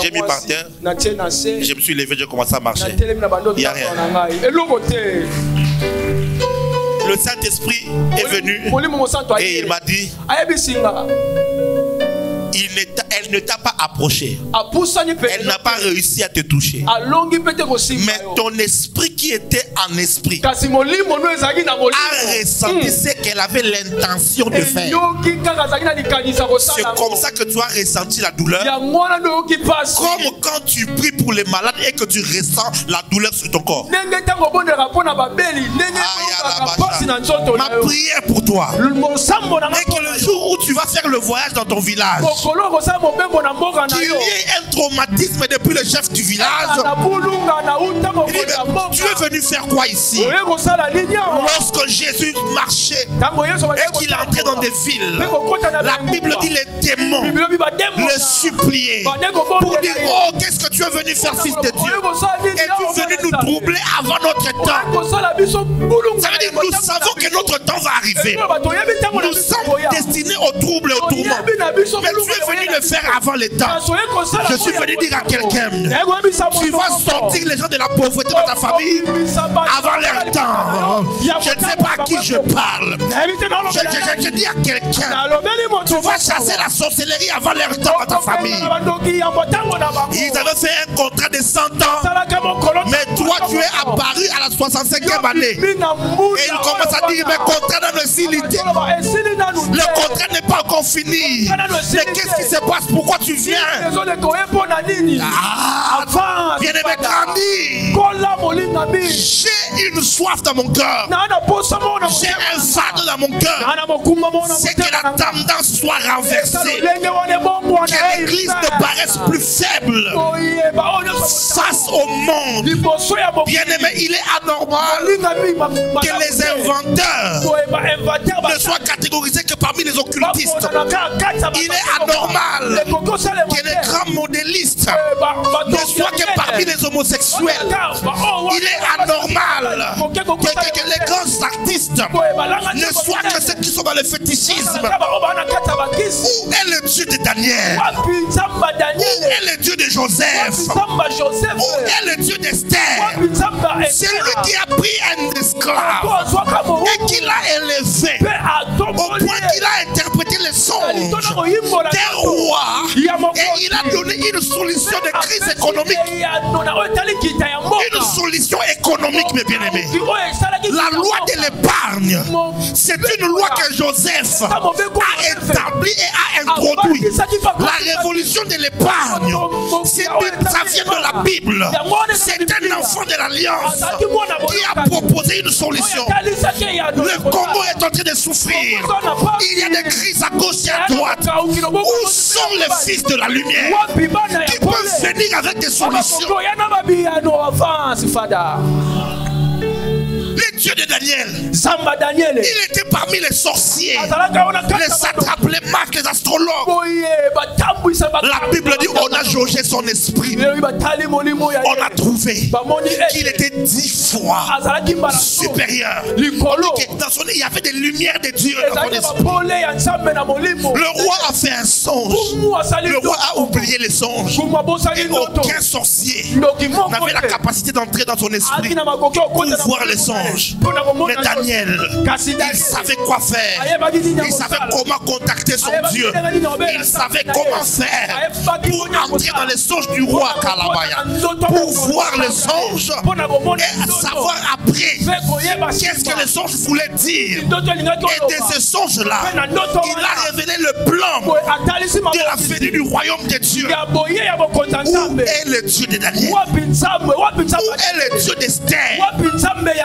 j'ai mis par terre, je me suis levé, j'ai commencé à marcher. Il n'y a rien. Le Saint-Esprit est venu et il m'a dit, elle ne t'a pas approché. Elle n'a pas réussi à te toucher. Mais ton esprit qui était en esprit a ressenti ce qu'elle avait l'intention de faire. C'est comme ça que tu as ressenti la douleur. Comme quand tu pries pour les malades et que tu ressens la douleur sur ton corps. Ma prière pour toi est que le jour où tu vas faire le voyage dans ton village, qu'il y ait un traumatisme depuis le chef du village. Tu es venu faire quoi ici? Lorsque Jésus marchait et qu'il entrait dans des villes, la Bible dit les démons le suppliaient pour dire, oh, qu'est-ce que tu es venu faire, fils de Dieu? Es-tu venu nous troubler avant notre temps? Ça veut dire nous savons que notre temps va arriver. Nous sommes destinés au trouble et au tourment. Mais tu es venu le faire avant les temps. Je suis venu dire à quelqu'un, tu vas sortir les gens de la pauvreté dans ta famille avant leur temps. Je ne sais pas à qui je parle. Je dis à quelqu'un, tu vas chasser la sorcellerie avant leur temps dans ta famille. Ils avaient fait un contrat de 100 ans, mais toi tu es apparu à la 65e année. Et ils commencent à dire, mais contrat dans le silité. Le contrat n'est pas encore fini. Mais qu'est-ce qui se passe? Pourquoi tu viens? Bien-aimé, grandis. J'ai J'ai une soif dans mon cœur. J'ai un fardeau dans mon cœur. C'est que la tendance soit renversée. Que l'église ne paraisse plus faible face au monde. Bien-aimé, il est anormal que les inventeurs ne soient catégorisés que parmi les occultistes. Il est anormal que les grands modélistes ne soient que parmi les homosexuels. Il est anormal que les grands artistes ne soient que ceux qui sont dans le fétichisme. Où est le Dieu de Daniel? Où est le Dieu de Joseph? Où est le Dieu d'Esther? C'est lui qui a pris un esclave et qui l'a élevé au point qu'il a interprété les songes des rois et il a donné une solution de crise économique. Une solution économique, mes bien-aimés. La loi de l'épargne, c'est une loi que Joseph a établie et a introduite. La révolution de l'épargne, ça vient de la Bible. C'est un enfant de l'Alliance qui a proposé une solution. Le Congo est en train de souffrir. Il y a des crises à gauche et à droite. Où sont les fils de la lumière qui peuvent venir avec des solutions? Le Dieu de Daniel, il était parmi les sorciers, les satrapes, les mages, les astrologues. La Bible dit on a jaugé son esprit. On a trouvé qu'il était 10 fois supérieur. Il y avait des lumières de Dieu dans son esprit. Le roi a fait un songe. Le roi a oublié les songes. Et aucun sorcier n'avait la capacité d'entrer dans son esprit pour voir les songes. Mais Daniel, il savait quoi faire. Il savait comment contacter son Dieu. Il savait comment faire pour entrer dans les songes du roi Kalabaya, pour voir les songes et savoir après qu'est-ce que les songes voulaient dire. Et de ces songes-là, il a révélé le plan de la venue du royaume de Dieu. Où est le Dieu de Daniel? Où est le Dieu d'Esther,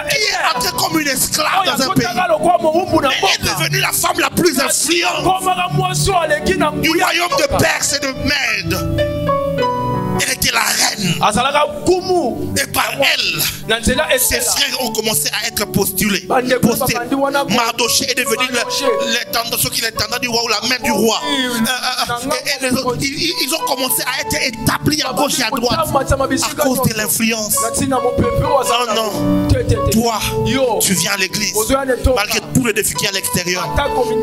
qui est entrée comme une esclave dans un pays et est devenue la femme la plus influente du royaume de Perse et de Mède? Elle était la reine. Et par elle, ses frères ont commencé à être postulés. Mardoché est devenu celui qui est l'intendant du roi ou la main du roi. Et les autres, ils ont commencé à être établis à gauche et à droite à cause de l'influence. Non, non. Toi, tu viens à l'église malgré tous les défis qu'il y a à l'extérieur,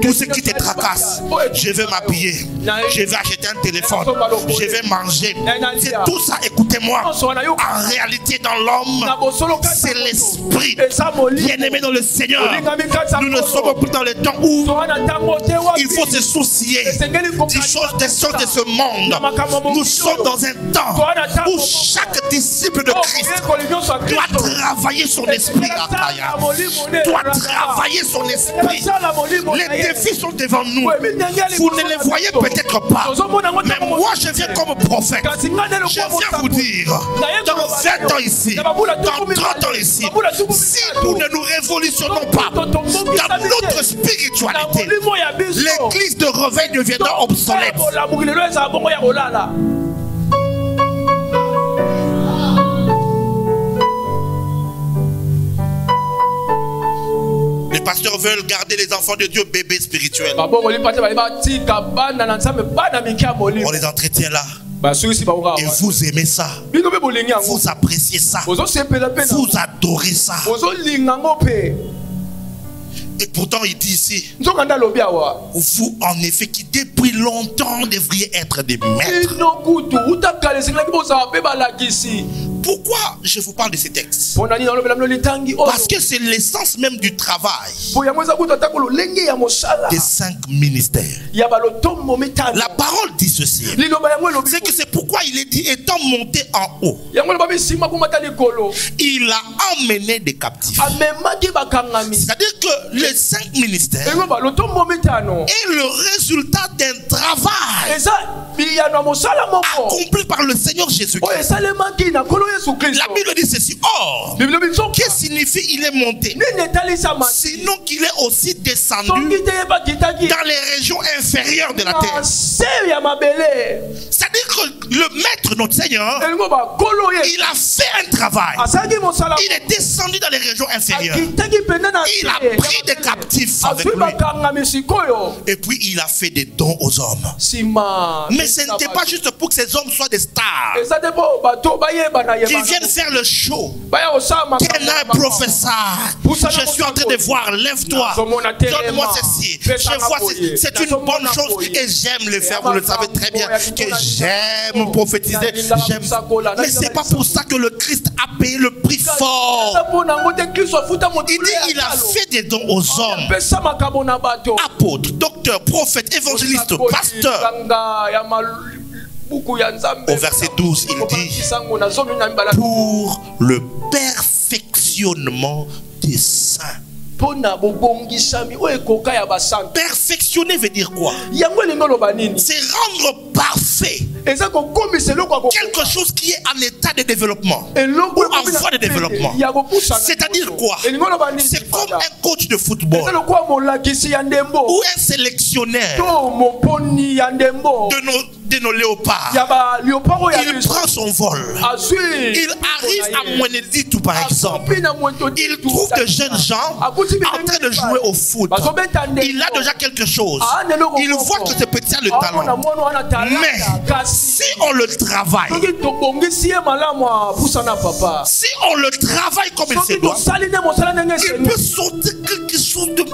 tout ce qui te tracasse. Je vais m'habiller, je vais acheter un téléphone, je vais manger. C'est tout ça, écoutez-moi. En réalité, dans l'homme, c'est l'esprit. Bien-aimé dans le Seigneur, nous ne sommes plus dans les temps où il faut se soucier des choses de ce monde. Nous sommes dans un temps où chaque disciple de Christ doit travailler son esprit. Doit travailler son esprit. Les défis sont devant nous. Vous ne les voyez peut-être pas. Mais moi, je viens comme prophète. Je viens vous dire, dans 20 ans ici, dans 30 ans ici, si nous ne nous révolutionnons pas dans notre spiritualité, l'église de réveil deviendra obsolète. Les pasteurs veulent garder les enfants de Dieu bébés spirituels. On les entretient là. Et vous aimez ça. Vous appréciez ça. Vous adorez ça. Et pourtant il dit ici, vous en effet qui depuis longtemps devriez être des maîtres. Pourquoi je vous parle de ces textes? Parce que c'est l'essence même du travail des 5 ministères. La parole dit ceci, c'est que c'est pourquoi il est dit, étant monté en haut, il a emmené des captifs. C'est-à-dire que les 5 ministères est le résultat d'un travail accompli par le Seigneur Jésus-Christ. La Bible dit ceci. Or, que signifie il est monté? Sinon qu'il est aussi descendu dans les régions inférieures de la terre. C'est-à-dire que le maître, notre Seigneur, il a fait un travail. Il est descendu dans les régions inférieures. Il a pris des captifs avec lui. Et puis il a fait des dons aux hommes. Mais ce n'était pas juste pour que ces hommes soient des stars, qu'ils viennent faire le show. Quel est un professeur? Je suis en train de voir, lève-toi, donne-moi ceci. Je vois, c'est une bonne chose et j'aime le faire. Vous le savez très bien que j'aime prophétiser, j'aime. Mais c'est pas pour ça que le Christ a payé le prix fort. Il dit il a fait des dons aux hommes. Apôtres, docteurs, prophètes, évangélistes, pasteurs. Au verset 12, il dit pour le perfectionnement des saints. Perfectionner veut dire quoi? C'est rendre parfait quelque chose qui est en état de développement ou en voie de développement. C'est-à-dire quoi? C'est comme un coach de football ou un sélectionneur de nos léopards. Il prend son vol. Il arrive à Mweneditu par exemple. Il trouve de jeunes gens en train de jouer au foot. Il a déjà quelque chose. Il voit que ce petit a le talent. Mais si on le travaille, si on le travaille comme il se doit, il peut sortir quelque chose de...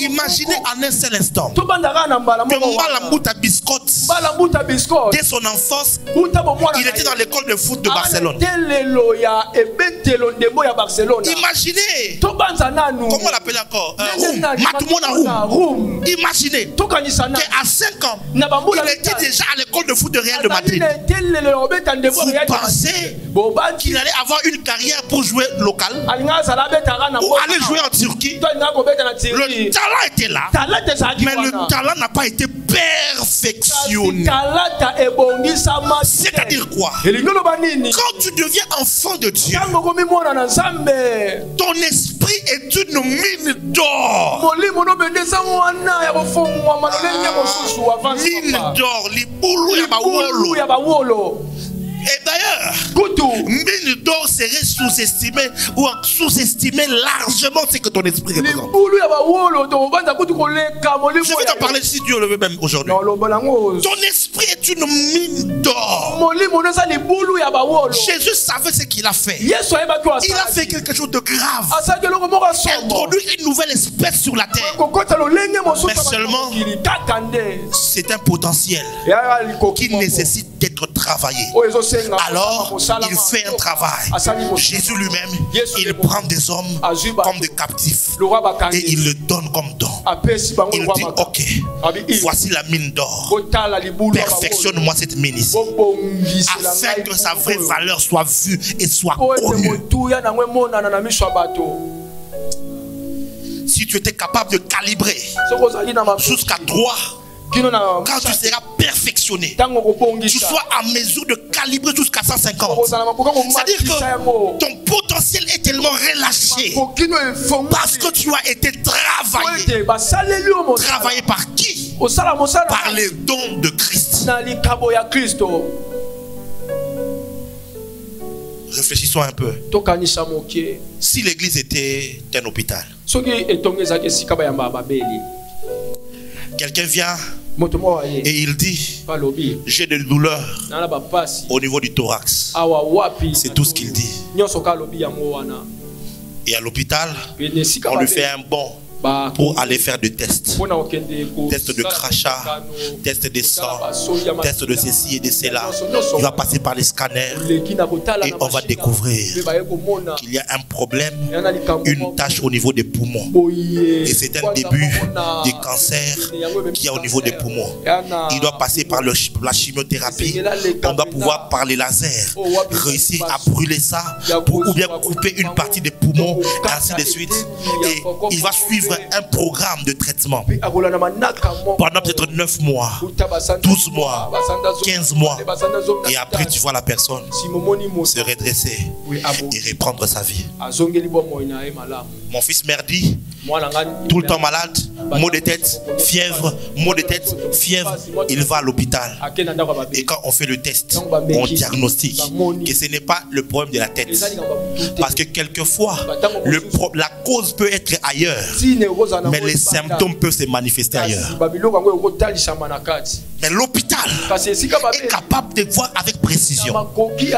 Imaginez en un seul instant que Mbalambuta Biscotte, dès son enfance, il était dans l'école de foot de Barcelone. Imaginez, comment on l'appelle encore, Room. Imaginez qu'à 5 ans, il était déjà à l'école de foot de Real de Madrid. Vous pensez qu'il allait avoir une carrière pour jouer local ou aller jouer en Turquie? Le talent était là, mais le talent n'a pas été perfectionné. C'est-à-dire quoi? Quand tu deviens enfant de Dieu, ton esprit est une mine d'or. Mine d'or, et d'ailleurs, mine d'or serait sous-estimé ou sous-estimé largement ce que ton esprit représente. Je vais t'en parler si Dieu le veut même aujourd'hui. Ton esprit est une mine d'or. Jésus savait ce qu'il a fait. Il a fait quelque chose de grave. Il a introduit une nouvelle espèce sur la terre. Mais seulement, c'est un potentiel qui nécessite d'être travaillé. Alors, il fait un travail. Jésus lui-même, il prend des hommes comme des captifs et il le donne comme don. Il dit, ok, voici la mine d'or. Perfectionne-moi cette mine ici, afin que sa vraie valeur soit vue et soit connue. Si tu étais capable de calibrer jusqu'à 3, quand tu seras perfectionné, tu sois en mesure de calibrer jusqu'à 150. C'est-à-dire que ton potentiel est tellement relâché parce que tu as été travaillé. Travaillé par qui? Par les dons de Christ. Réfléchissons un peu. Si l'église était un hôpital, quelqu'un vient et il dit, j'ai des douleurs au niveau du thorax. C'est tout ce qu'il dit. Et à l'hôpital, on lui fait un bon pour aller faire des tests. Tests de crachat, tests de sang, tests de ceci et de cela. Il va passer par les scanners et on va découvrir qu'il y a un problème, une tache au niveau des poumons. Et c'est un début du cancer qui est au niveau des poumons. Il doit passer par la chimiothérapie. On doit pouvoir, par les lasers, réussir à brûler ça ou bien couper une partie des poumons, ainsi de suite. Et il va suivre suivre un programme de traitement pendant peut-être 9 mois, 12 mois, 15 mois. Et après, tu vois la personne se redresser et reprendre sa vie. Mon fils Merdi, tout le temps malade, maux de tête, fièvre, il va à l'hôpital. Et quand on fait le test, on diagnostique que ce n'est pas le problème de la tête. Parce que quelquefois, la cause peut être ailleurs, mais les symptômes peuvent se manifester ailleurs. Mais l'hôpital est capable de voir avec précision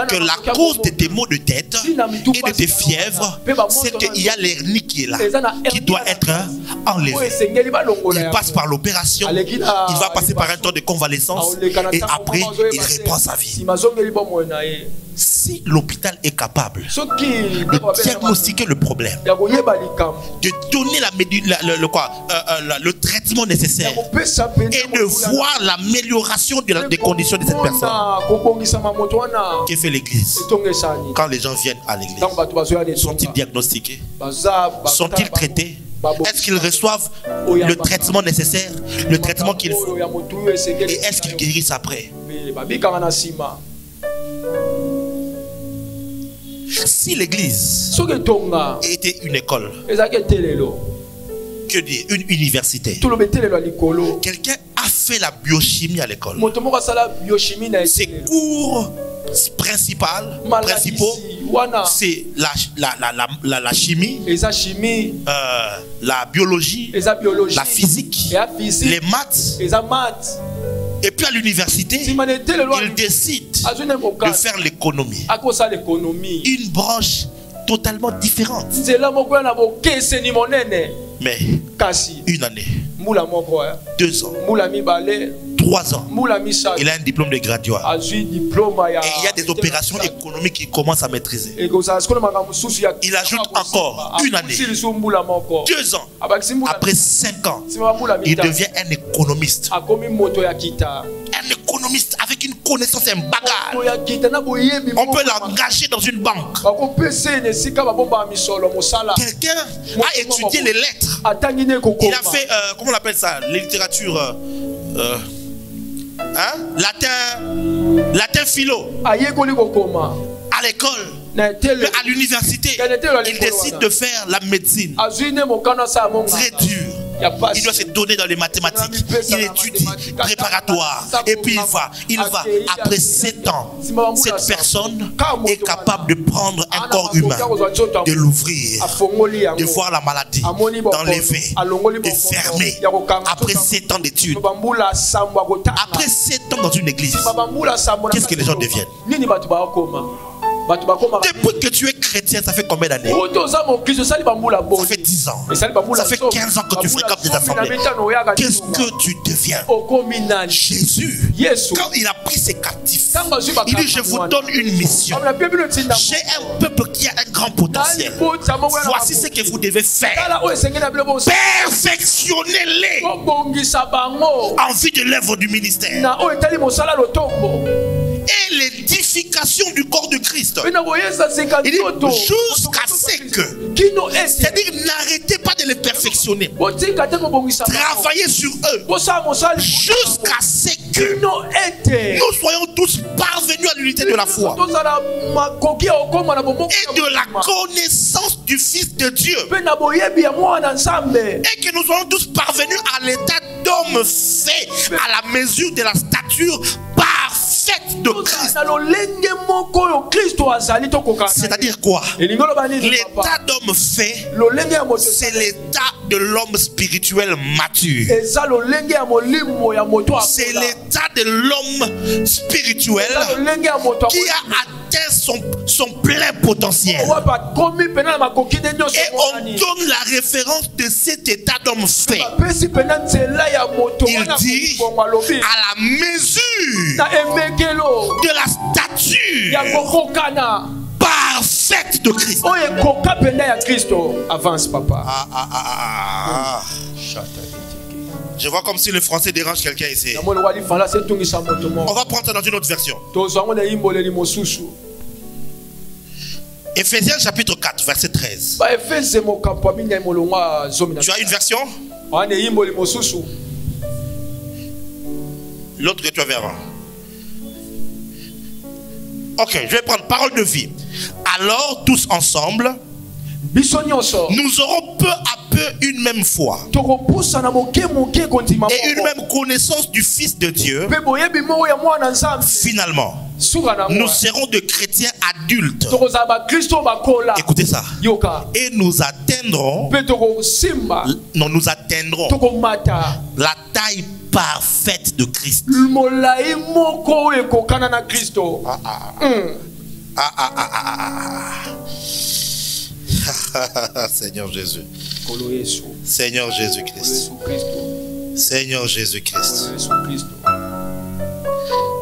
que la cause de tes maux de tête et de tes fièvres, c'est qu'il y a l'hernie qui est là, qui doit être enlevée. Il passe par l'opération, il va passer par un temps de convalescence et après il reprend sa vie. Si l'hôpital est capable de diagnostiquer le problème, de donner le traitement nécessaire et de voir l'amélioration des conditions de cette personne, que fait l'église? Quand les gens viennent à l'église, sont-ils diagnostiqués? Sont-ils traités? Est-ce qu'ils reçoivent le traitement nécessaire, le traitement qu'il faut? Et est-ce qu'ils guérissent après? Si l'église était une école, que dire, une université, quelqu'un a fait la biochimie à l'école, ses cours principaux, c'est la chimie, la biologie, la physique, les maths. Et puis à l'université, il décide de faire l'économie. Une branche totalement différente. Mais une année, 2 ans, 3 ans, il a un diplôme de graduat. Et il y a des opérations économiques qu'il commence à maîtriser. Il ajoute encore une année, 2 ans, après 5 ans, il devient un économiste. Un économiste avec une connaissance, un bagage. On peut l'engager dans une banque. Quelqu'un a étudié les lettres. Il a fait, comment on appelle ça, les littératures latin philo. À l'école, à l'université, il décide de faire la médecine. Très dur. Il doit se donner dans les mathématiques. Il étudie, préparatoire. Et puis il va. Après 7 ans, cette personne est capable de prendre un corps humain, de l'ouvrir, de voir la maladie, d'enlever, de fermer. Après 7 ans d'études, après 7 ans dans une église, qu'est-ce que les gens deviennent? Depuis que tu es chrétien, ça fait combien d'années? Ça fait 10 ans. Ça fait 15 ans que tu fréquentes des assemblées. Qu'est-ce que tu deviens? Jésus, quand il a pris ses captifs, il dit: je vous donne une mission. J'ai un peuple qui a un grand potentiel. Voici ce que vous devez faire. Perfectionnez-les en vue de l'œuvre du ministère et l'édification du corps de Christ. Il dit jusqu'à ce que, c'est-à-dire n'arrêtez pas de les perfectionner, travaillez sur eux jusqu'à ce que nous soyons tous parvenus à l'unité de la foi et de la connaissance du Fils de Dieu, et que nous soyons tous parvenus à l'état d'homme fait à la mesure de la stature parfaite de Christ. C'est-à-dire quoi? L'état d'homme fait, c'est l'état de l'homme spirituel mature. C'est l'état de l'homme spirituel qui a atteint son plein potentiel. Et on donne la référence de cet état d'homme fait. Il dit à la mesure de la stature parfaite de Christ.
Avance, papa.
Je vois comme si le français dérange quelqu'un ici. On va prendre ça dans une autre version. Éphésiens chapitre 4, verset 13. Tu as une version? L'autre que tu avais avant. Ok, je vais prendre parole de vie. Alors, tous ensemble, nous aurons peu à peu une même foi et une même connaissance du Fils de Dieu. Finalement, nous serons de chrétiens adultes. Écoutez ça. Et nous atteindrons la taille parfaite de Christ. Seigneur Jésus. Seigneur Jésus-Christ. Seigneur Jésus-Christ.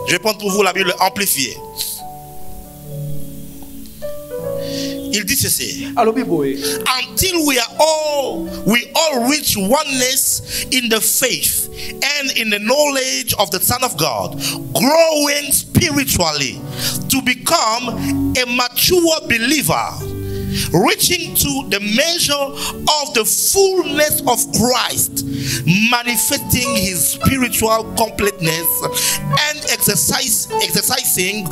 Je vais prendre pour vous la Bible amplifiée. Il dit ceci. Until we all reach oneness in the faith and in the knowledge of the Son of God, growing spiritually to become a mature believer, reaching to the measure of the fullness of Christ, manifesting his spiritual completeness and exercising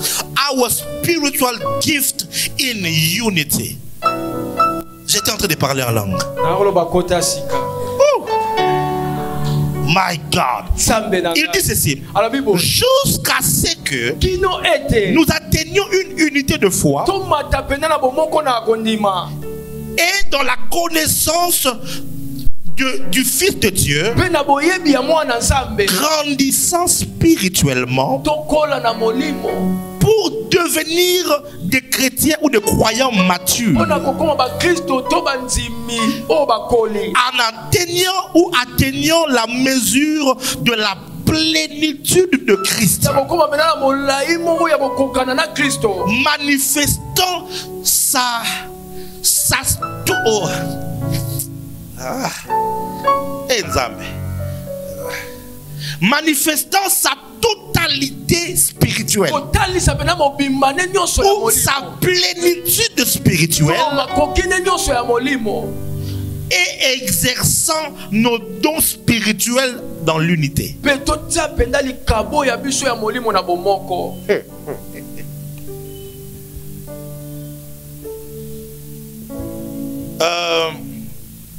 our spiritual gift in unity. J'étais en train de parler en langue. My God. Il dit ceci. Jusqu'à ce que nous atteignions une unité de foi et dans la connaissance du Fils de Dieu, grandissant spirituellement pour devenir des chrétiens ou des croyants matures, en atteignant la mesure de la plénitude de Christ, manifestant manifestant sa totalité spirituelle ou sa plénitude spirituelle et exerçant nos dons spirituels dans l'unité.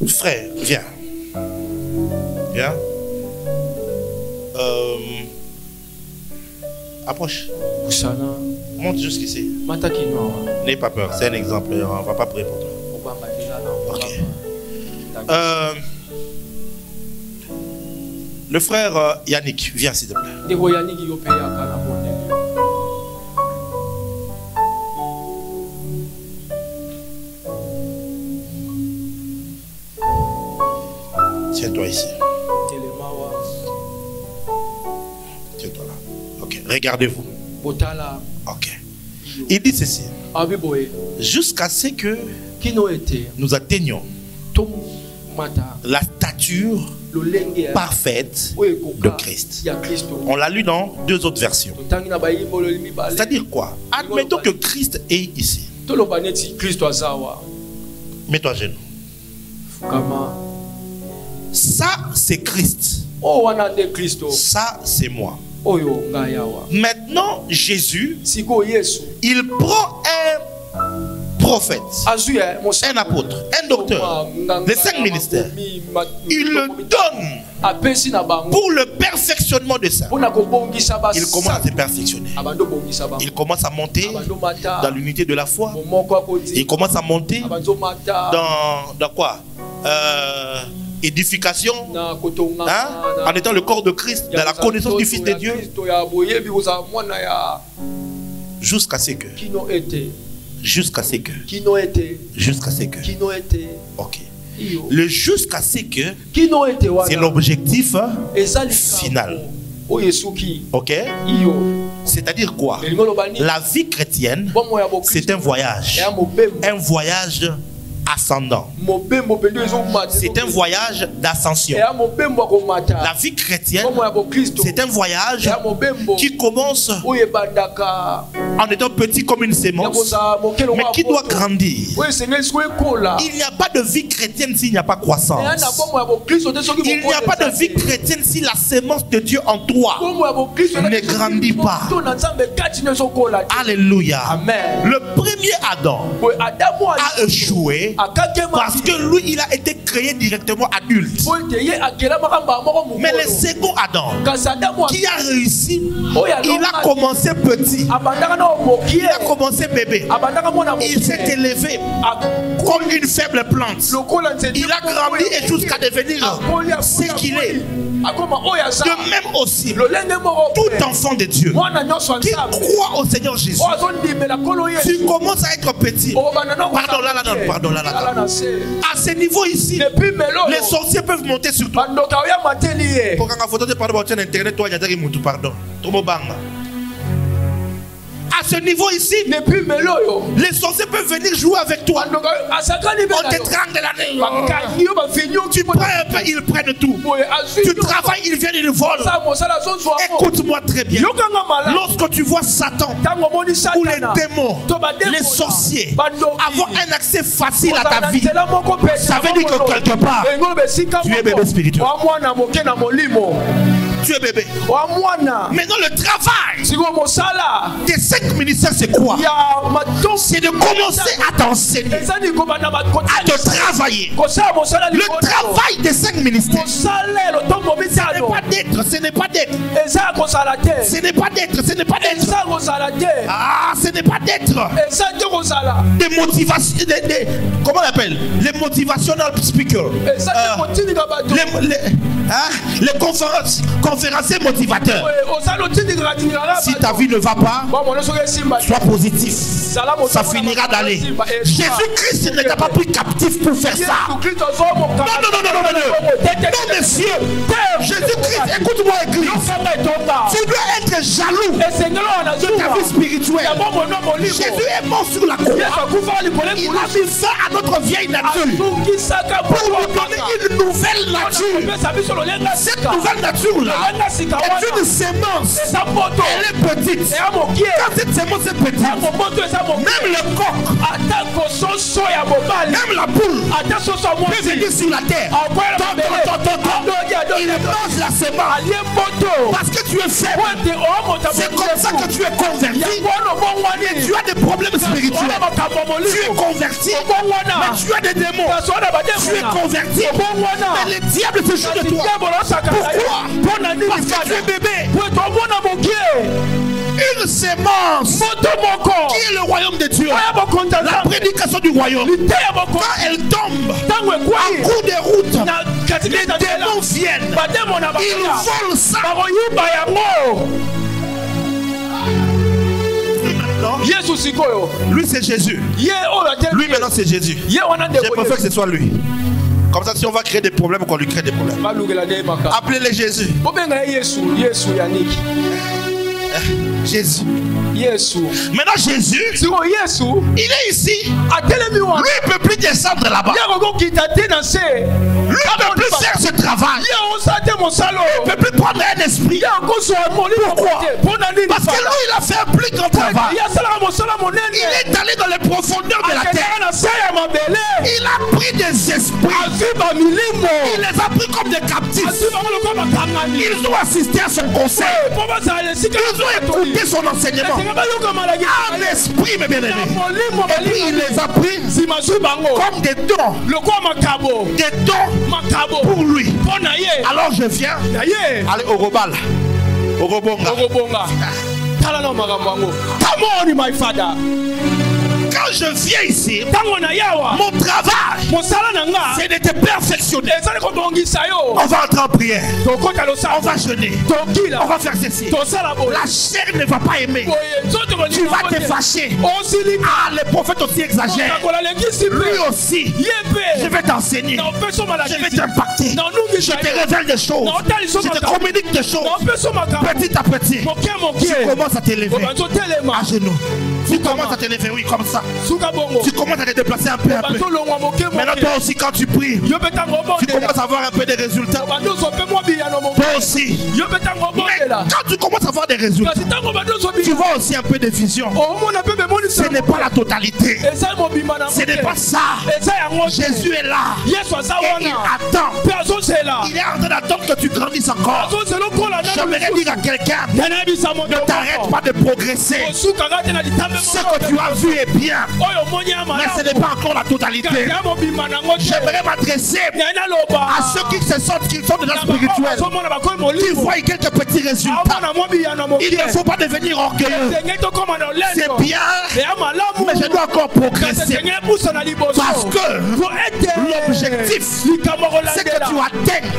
Frère, viens. Viens. Approche. Monte jusqu'ici. N'aie pas peur, c'est un exemple. On ne va pas prier pour toi. Ok. Le frère Yannick, viens s'il te plaît. Tiens-toi ici. Tiens-toi là. Ok, regardez-vous. Ok. Il dit ceci. Jusqu'à ce que nous atteignions la stature parfaite de Christ. On l'a lu dans deux autres versions. C'est-à-dire quoi? Admettons que Christ est ici. Mets-toi à genoux. Ça, c'est Christ. Ça, c'est moi. Maintenant, Jésus, il prend un prophète, un apôtre, un docteur, les 5 ministères. Il le donne pour le perfectionnement de ça. Il commence à se perfectionner. Il commence à monter dans l'unité de la foi. Il commence à monter dans quoi? Édification, en étant le corps de Christ, dans la connaissance du Fils de Dieu, jusqu'à ce que ok. Le jusqu'à ce que c'est l'objectif final. Ok. C'est-à-dire quoi? La vie chrétienne, c'est un voyage ascendant. C'est un voyage d'ascension. La vie chrétienne, c'est un voyage qui commence en étant petit comme une sémence, mais qui doit grandir. Il n'y a pas de vie chrétienne s'il n'y a pas croissance. Il n'y a pas de vie chrétienne si la sémence de Dieu en toi ne grandit pas. Alléluia.
Amen.
Le premier Adam a échoué parce que lui, il a été créé directement adulte. Mais le second Adam, qui a réussi, il a commencé petit. Il a commencé bébé. Il s'est élevé comme une faible plante. Il a grandi et jusqu'à devenir ce qu'il est. De même aussi, tout enfant de Dieu qui croit au Seigneur Jésus, tu commences à être petit. Pardon là. À ce niveau ici, les sorciers peuvent monter sur toi. À ce niveau ici, les sorciers peuvent venir jouer avec toi. On t'étrangle la nez. Tu prends un peu, ils prennent tout. Tu travailles, ils viennent, ils volent. Écoute-moi très bien. Lorsque tu vois Satan ou les démons, les sorciers avoir un accès facile à ta vie, ça veut dire que quelque part, tu es bébé spirituel. Tu es bébé. Maintenant, le travail des 5 ministères, c'est quoi? C'est de commencer à t'enseigner, à te travailler. Le travail des 5 ministères, ce n'est pas d'être. Ce n'est pas d'être. Ah, ce n'est pas d'être. Des motivations. Comment on appelle? Les motivational speakers. Les conférenciers motivateurs. Si ta vie ne va pas, sois positif. Ça finira d'aller. Jésus-Christ ne t'a pas pris captif pour faire ça. Non, monsieur. Jésus-Christ, écoute-moi, église. Tu dois être jaloux de ta vie spirituelle. Jésus est mort sur la croix. Il a mis fin à notre vieille nature pour nous donner une nouvelle nature. Cette nouvelle nature-là est une sémence. Elle est petite. Quand cette sémence est petite, même le coq, même la poule peut venir sur la terre. Il mange la sémence parce que tu es faible. C'est comme ça que tu es converti. Et tu as des problèmes spirituels. Tu es converti, mais tu as des démons. Tu es converti, mais le diable se joue de toi. Pourquoi? Parce que tu es bébé. Une sémence qui est le royaume de Dieu. La prédication du royaume, quand elle tombe en cours de route, les démons viennent, ils volent ça. Lui c'est Jésus. Lui maintenant c'est Jésus. Je préfère que ce soit lui. Comme ça, si on va créer des problèmes, qu'on lui crée des problèmes. Appelez-les Jésus. Jésus. Maintenant Jésus, il est ici. Lui ne peut plus descendre là-bas. Lui ne peut plus faire ce travail. Il ne peut plus prendre un esprit. Pourquoi? Parce que lui il a fait un plus grand travail. Il est allé dans les profondeurs de la terre. Il a pris des esprits. Il les a pris comme des captifs. Ils ont assisté à son conseil. Ils ont écouté son enseignement. Un esprit, mes bien-aimés. Et puis il les a pris comme des dons. Des dons pour lui. Alors je viens aller au Robal. Au Robonga.
Come on, my father.
Quand je viens ici, mon travail, c'est de te perfectionner. On va entrer en prière. On va jeûner. On va faire ceci. La chair ne va pas aimer. Tu vas te fâcher. Ah, les prophètes aussi exagèrent. Lui aussi. Je vais t'enseigner. Je vais t'impacter. Je te révèle des choses. Je te communique des choses. Petit à petit, tu commences à t'élever à genoux. Tu commences à t'élever, oui, comme ça. Tu commences à te déplacer un peu, un peu. Maintenant, toi aussi, quand tu pries, tu commences à avoir un peu des résultats. Toi aussi. Mais quand tu commences à avoir des résultats, tu vois aussi un peu de vision. Ce n'est pas la totalité. Ce n'est pas ça. Jésus est là. Et il attend. Il est en train d'attendre que tu grandisses encore. J'aimerais dire à quelqu'un, ne t'arrête pas de progresser. Ce que tu as vu est bien, mais ce n'est pas encore la totalité. J'aimerais m'adresser à ceux qui se sentent qu'ils sont déjà spirituels, qui voient quelques petits résultats. Il ne faut pas devenir orgueilleux. C'est bien, mais je dois encore progresser. Parce que l'objectif, c'est que tu atteignes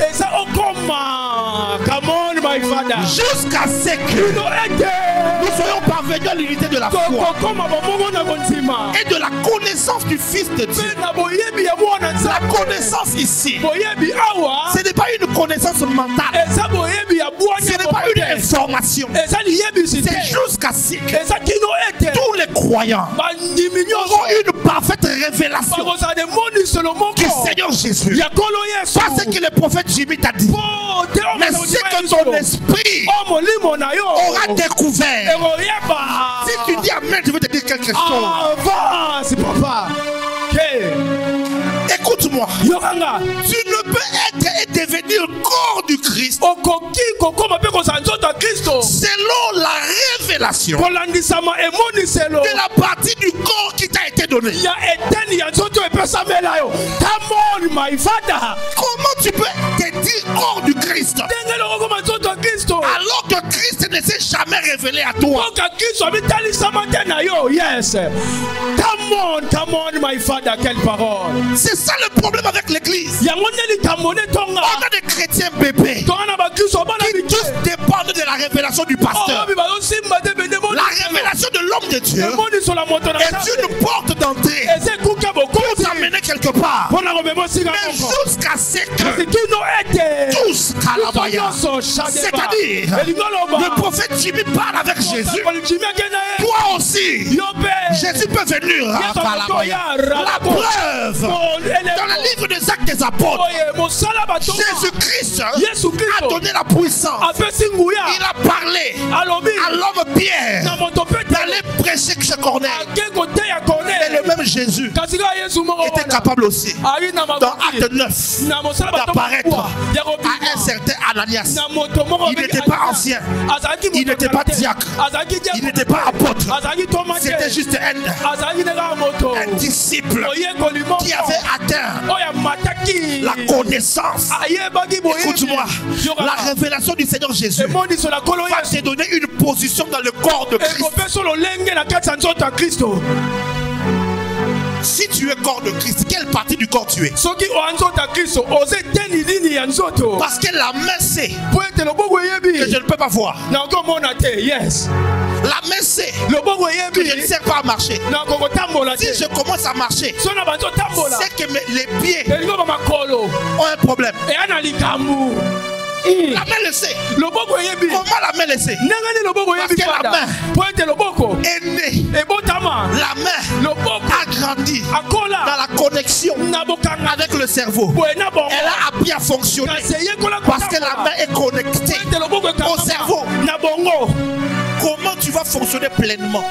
jusqu'à ce que nous soyons parvenus à l'unité de la foi et de la connaissance du Fils de Dieu. La connaissance ici, ce n'est pas une connaissance mentale, ce n'est pas une information, c'est jusqu'à ce que tous les croyants auront une parfaite révélation du Seigneur Jésus. Pas ce que le prophète Jimmy t'a dit, mais ce que ton esprit aura découvert. Si tu dis amen, je veux te dire quelque chose.
C'est papa.
Écoute-moi, tu ne peux être et devenir corps du Christ selon la révélation de la partie du corps qui t'a été donnée. Comment tu peux te dire corps du Christ alors que Christ ne s'est jamais révélé à toi?
Yes. Come on, my father, quelle parole.
C'est ça le problème avec l'église. On a des chrétiens bébés qui tous dépendent de la révélation du pasteur. La révélation de l'homme de Dieu est une porte d'entrée pour t'amener quelque part. Mais jusqu'à ce que tous calabaya, c'est-à-dire le prophète Jimmy parle avec Jésus. Toi aussi, Jésus peut venir à Calabaya. La preuve, dans le livre des Actes des Apôtres, Jésus-Christ a donné la puissance. Il a parlé à l'homme Pierre d'aller prêcher chez Corneille. Et le même Jésus était capable aussi, dans Acte 9, d'apparaître à un certain Ananias. Il n'était pas ancien, il n'était pas diacre, il n'était pas apôtre. C'était juste un disciple qui avait atteint la connaissance. Écoute-moi, la révélation du Seigneur Jésus va te donner une position dans le corps de Christ. Si tu es corps de Christ, quelle partie du corps tu es? Parce que la main sait que je ne peux pas voir.
Yes.
La main sait que je ne sais pas marcher. Si je commence à marcher, c'est que les pieds ont un problème. La main le sait. Comment la main le sait? Parce que la main est née. La main a grandi dans la connexion avec le cerveau. Elle a bien fonctionné parce que la main est connectée au cerveau. Comment tu vas fonctionner pleinement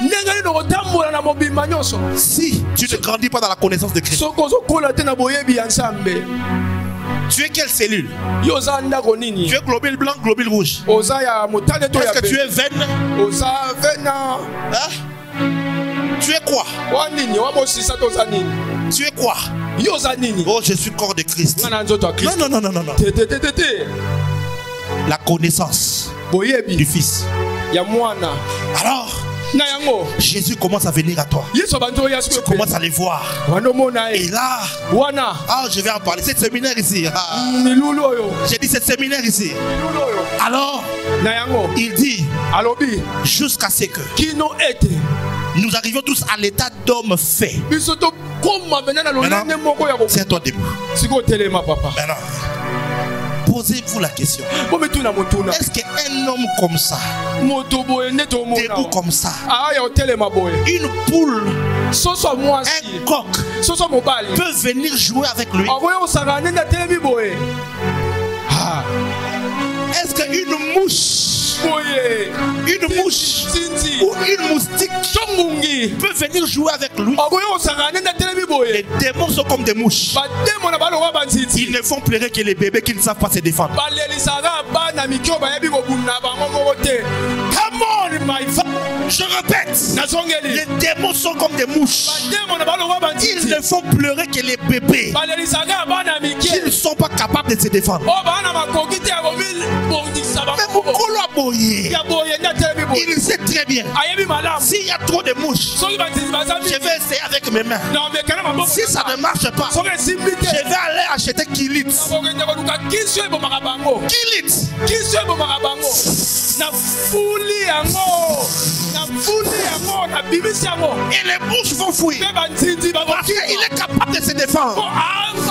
si tu ne grandis pas dans la connaissance de Christ? Tu es quelle cellule? Tu es globule blanc, globule rouge. Est-ce que tu es veine? Hein? Tu es quoi? Tu es quoi? Oh, je suis corps de Christ. Non. La connaissance du Fils. Alors, Jésus commence à venir à toi. Tu commences à les voir. Et là, je vais en parler. C'est séminaire ici. J'ai dit c'est séminaire ici. Alors, il dit jusqu'à ce que nous arrivions tous à l'état d'homme fait. Maintenant, c'est à toi debout. Maintenant, Posez-vous la question. Est-ce qu'un homme comme ça, debout comme ça, une poule, un coq peut venir jouer avec lui? Est-ce qu'une mouche ou une moustique peut venir jouer avec lui? Les démons sont comme des mouches. Ils ne font pleurer que les bébés qui ne savent pas se défendre. Come on, my father. Je répète, les démons sont comme des mouches. Ils ne font pleurer que les bébés qui ne sont pas capables de se défendre. Mais Mokolo Aboye, il sait très bien. S'il y a trop de mouches, je vais essayer avec mes mains. Si ça ne marche pas, je vais aller acheter Kilit. Et les mouches vont fuir parce qu'il est capable de se défendre.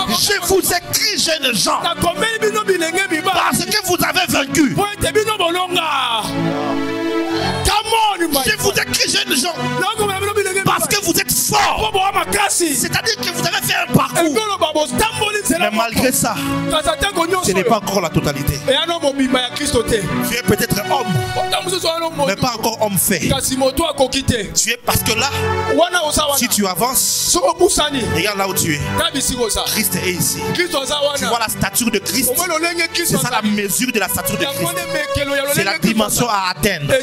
Je vous écris, jeunes gens, parce que vous avez vaincu. Je vous écris, jeunes gens, parce que vous êtes forts. C'est-à-dire que vous avez fait un parcours. Mais malgré ça, ce n'est pas encore la totalité. Tu es peut-être homme, mais pas encore homme fait. Tu es parce que là, si tu avances, regarde là où tu es. Christ est ici. Tu vois la stature de Christ. C'est ça la mesure de la stature de Christ. C'est la dimension à atteindre.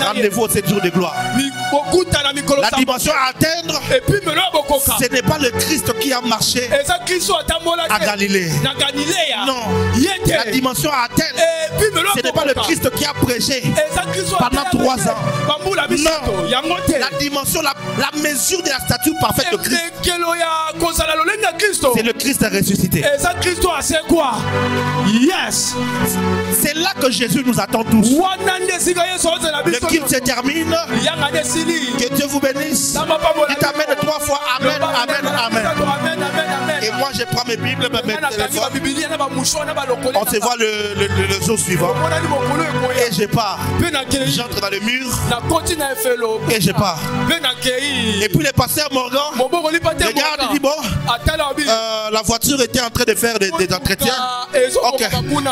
Rendez-vous au 7 jours de gloire. La dimension à atteindre, ce n'est pas le Christ qui a marché à Galilée. Non. La dimension à atteindre, ce n'est pas le Christ qui a prêché pendant 3 ans. Non. La dimension, la mesure de la stature parfaite de Christ, c'est le Christ ressuscité.
Yes.
C'est là que Jésus nous attend tous. Le culte se termine. Que Dieu vous bénisse. Il t'amène 3 fois. Amen, amen, amen. Et moi je prends mes Bibles, mes téléphones. On se voit le jour suivant. Et je pars. J'entre dans le mur. Et je pars. Et puis le pasteur Morgan regarde, il dit bon, la voiture était en train de faire des entretiens. Ok,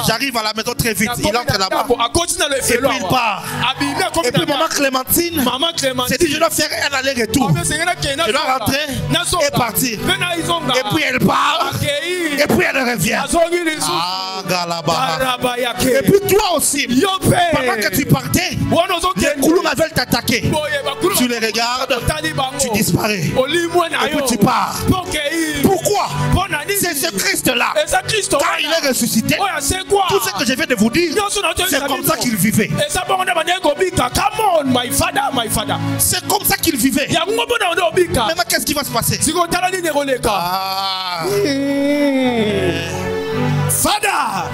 j'arrive à la maison très vite. Il entre là-bas. Et puis il part. Et puis maman Clémentine s'est dit je dois faire un aller-retour. Je dois rentrer et partir. Et puis elle part. Et puis elle revient. Ah, Galaba. Et puis toi aussi, pendant que tu partais, les Kouloum veulent t'attaquer. Tu les regardes, tu disparais. Et puis tu pars. Pourquoi? C'est ce Christ-là. Quand il est ressuscité, tout ce que je viens de vous dire, c'est comme ça qu'il vivait. C'est comme ça qu'il vivait. Maintenant, qu'est-ce qui va se passer? Ah.
Father.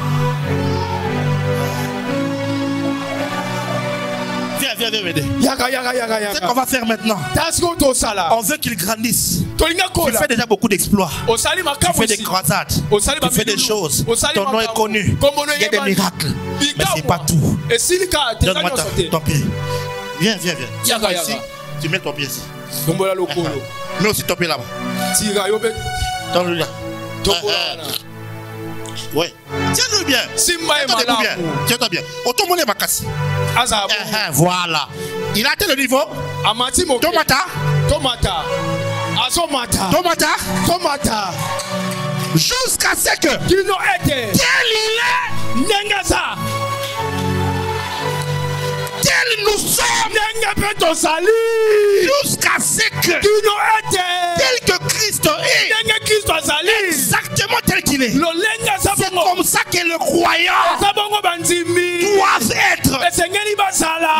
Viens m'aider. C'est qu'on va faire maintenant. On veut qu'il grandisse. Tu fais déjà beaucoup d'exploits. Tu fais des croisades. Tu fais des choses. Ton nom est connu. Il y a des miracles. Mais c'est pas tout. Donne-moi ton pied. Viens. Ici. Tu mets ton pied ici. Mets aussi ton pied là-bas. Donne-le là. Ouais. Tiens-le bien. Tiens-toi bien. Automone Makasi. Voilà. Il a atteint le niveau. Tomata. Jusqu'à ce que tel il est. Tel nous sommes. Jusqu'à ce que tel que Christ est. Exactement tel qu'il est. C'est comme ça que le croyant doit être.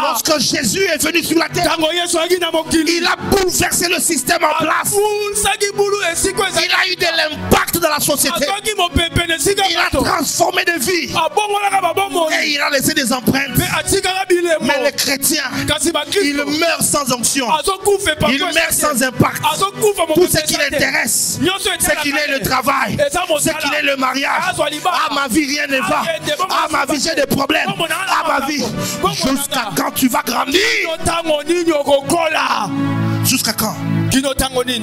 Lorsque Jésus est venu sur la terre, il a bouleversé le système en place. Il a eu de l'impact dans la société. Il a transformé des vies. Et il a laissé des empreintes. Mais les chrétiens, ils meurent sans onction. Ils meurent sans impact. Tout ce qui l'intéresse, c'est qu'il ait le travail. Ce qu'il est le mariage. Ah, ma vie, rien ne va. Ah, ma vie, j'ai des problèmes. Ah, ma vie. Jusqu'à quand tu vas grandir? Jusqu'à quand?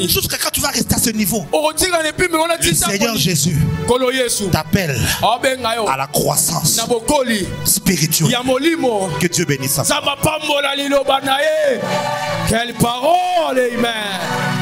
Jusqu'à quand tu vas rester à ce niveau? Le Seigneur Jésus t'appelle à la croissance spirituelle. Que Dieu bénisse ça.
Quelle parole, amen.